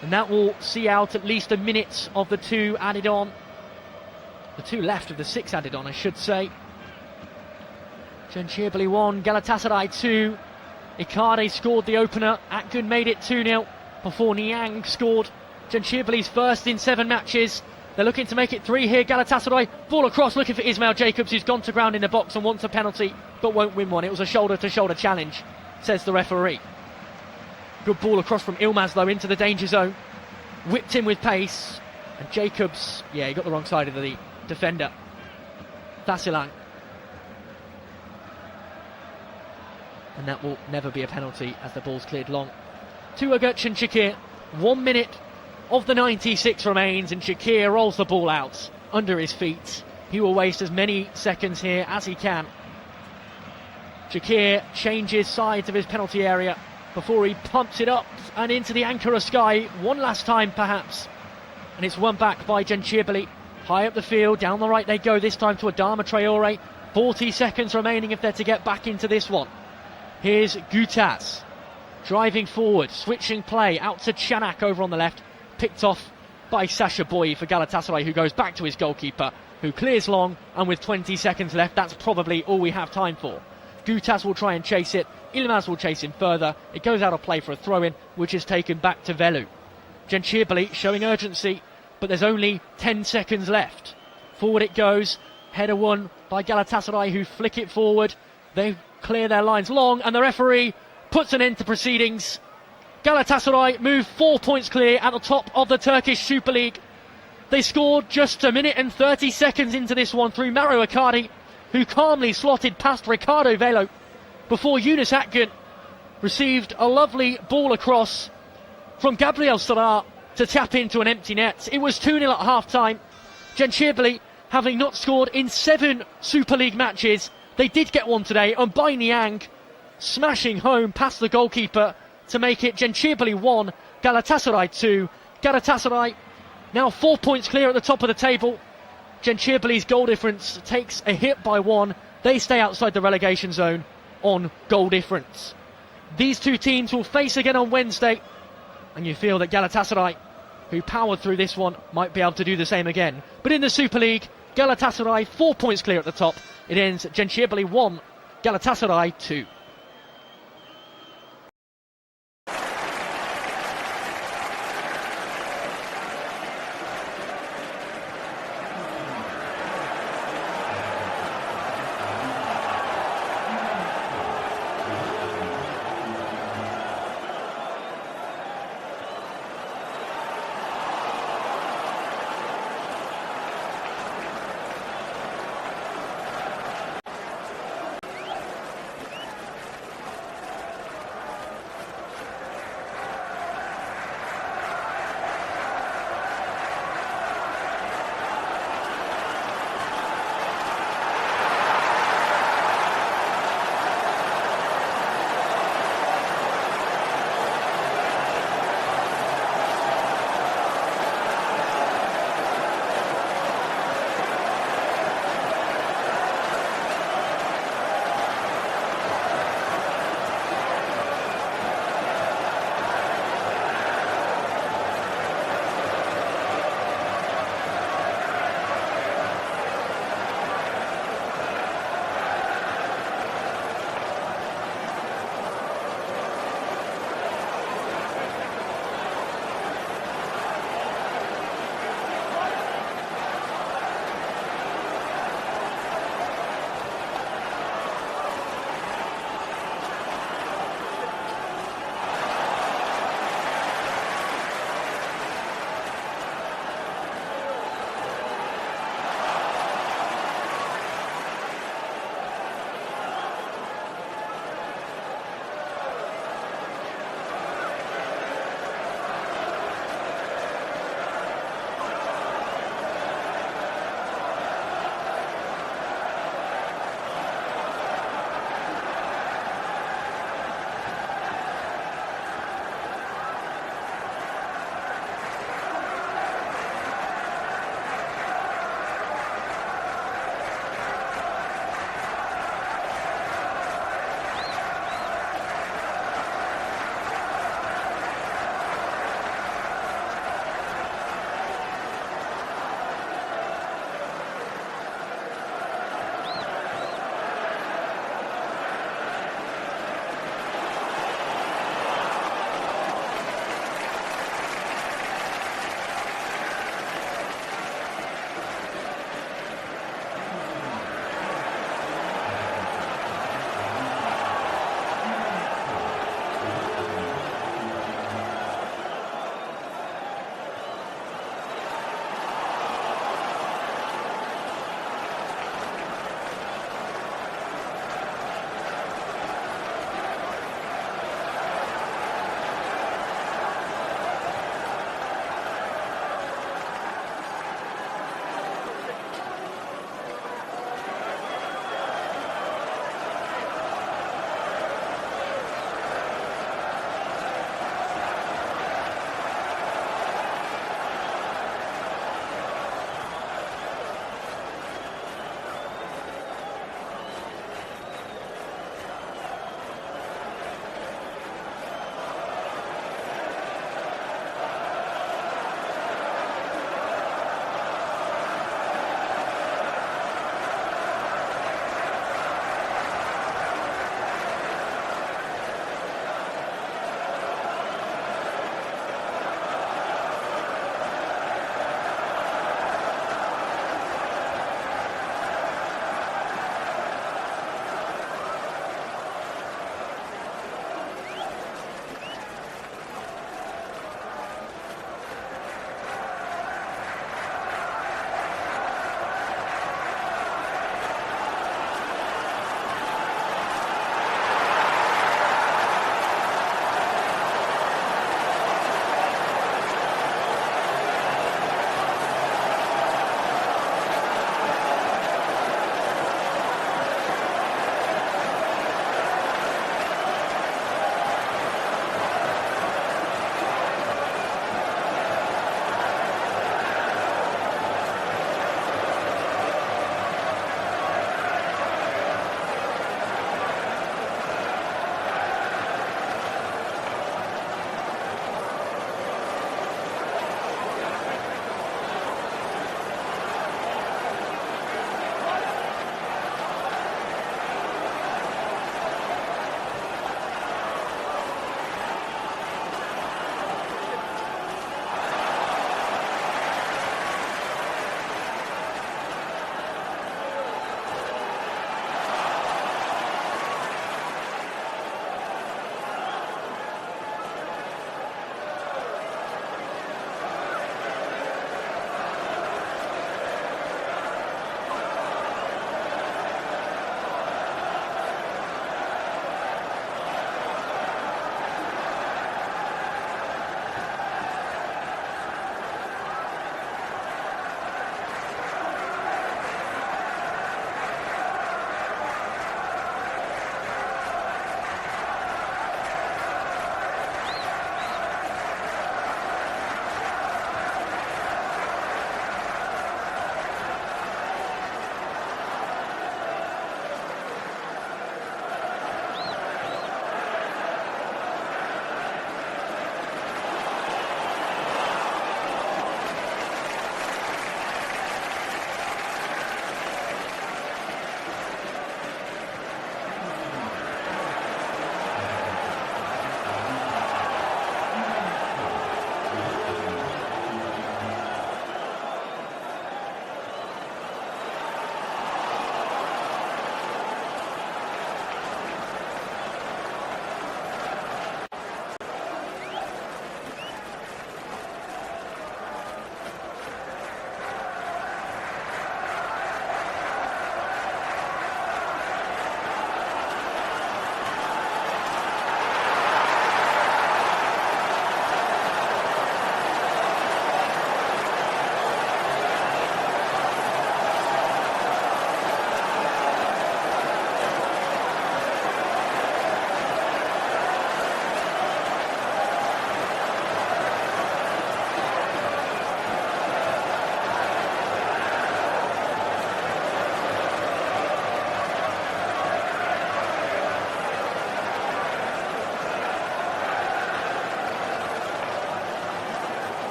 And that will see out at least a minute of the 2 added on. The 2 left of the 6 added on, I should say. Lig-Genclerbirligi 1, Galatasaray 2. Icardi scored the opener. Akgün made it 2-0 before Niang scored. Lig-Genclerbirligi's first in 7 matches. They're looking to make it 3 here. Galatasaray, ball across, looking for Ismail Jacobs, who's gone to ground in the box and wants a penalty, but won't win one. It was a shoulder-to-shoulder challenge, says the referee. Good ball across from Ilmaz, though, into the danger zone. Whipped in with pace. And Jacobs, yeah, he got the wrong side of the defender. Thasilang. And that will never be a penalty as the ball's cleared long. To Özcan Chakir. 1 minute of the 96 remains, and Chakir rolls the ball out under his feet. He will waste as many seconds here as he can. Chakir changes sides of his penalty area before he pumps it up and into the Ankara sky one last time perhaps. And it's won back by Lig-Genclerbirligi. High up the field, down the right they go, this time to Adama Traore. 40 seconds remaining if they're to get back into this one. Here's Gutaz driving forward, switching play out to Chanak over on the left. Picked off by Sasha Boy for Galatasaray, who goes back to his goalkeeper, who clears long, and with 20 seconds left, that's probably all we have time for. Gutaz will try and chase it. Ilmaz will chase him further. It goes out of play for a throw-in, which is taken back to Velu. Lig-Genclerbirligi showing urgency, but there's only 10 seconds left. Forward it goes. Header won by Galatasaray, who flick it forward. They clear their lines long, and the referee puts an end to proceedings. Galatasaray move 4 points clear at the top of the Turkish Super League. They scored just 1 minute and 30 seconds into this one through Mauro Icardi, who calmly slotted past Ricardo Velo before Yunus Akgün received a lovely ball across from Gabriel Sarrar to tap into an empty net. It was 2-0 at half-time. Lig-Genclerbirligi, having not scored in 7 Super League matches, they did get one today, and by Niang smashing home past the goalkeeper to make it Lig-Genclerbirligi 1, Galatasaray 2. Galatasaray now 4 points clear at the top of the table. Lig-Genclerbirligi's goal difference takes a hit by 1. They stay outside the relegation zone on goal difference. These 2 teams will face again on Wednesday, and you feel that Galatasaray, who powered through this one, might be able to do the same again. But in the Super League, Galatasaray 4 points clear at the top. It ends Lig-Genclerbirligi 1, Galatasaray 2.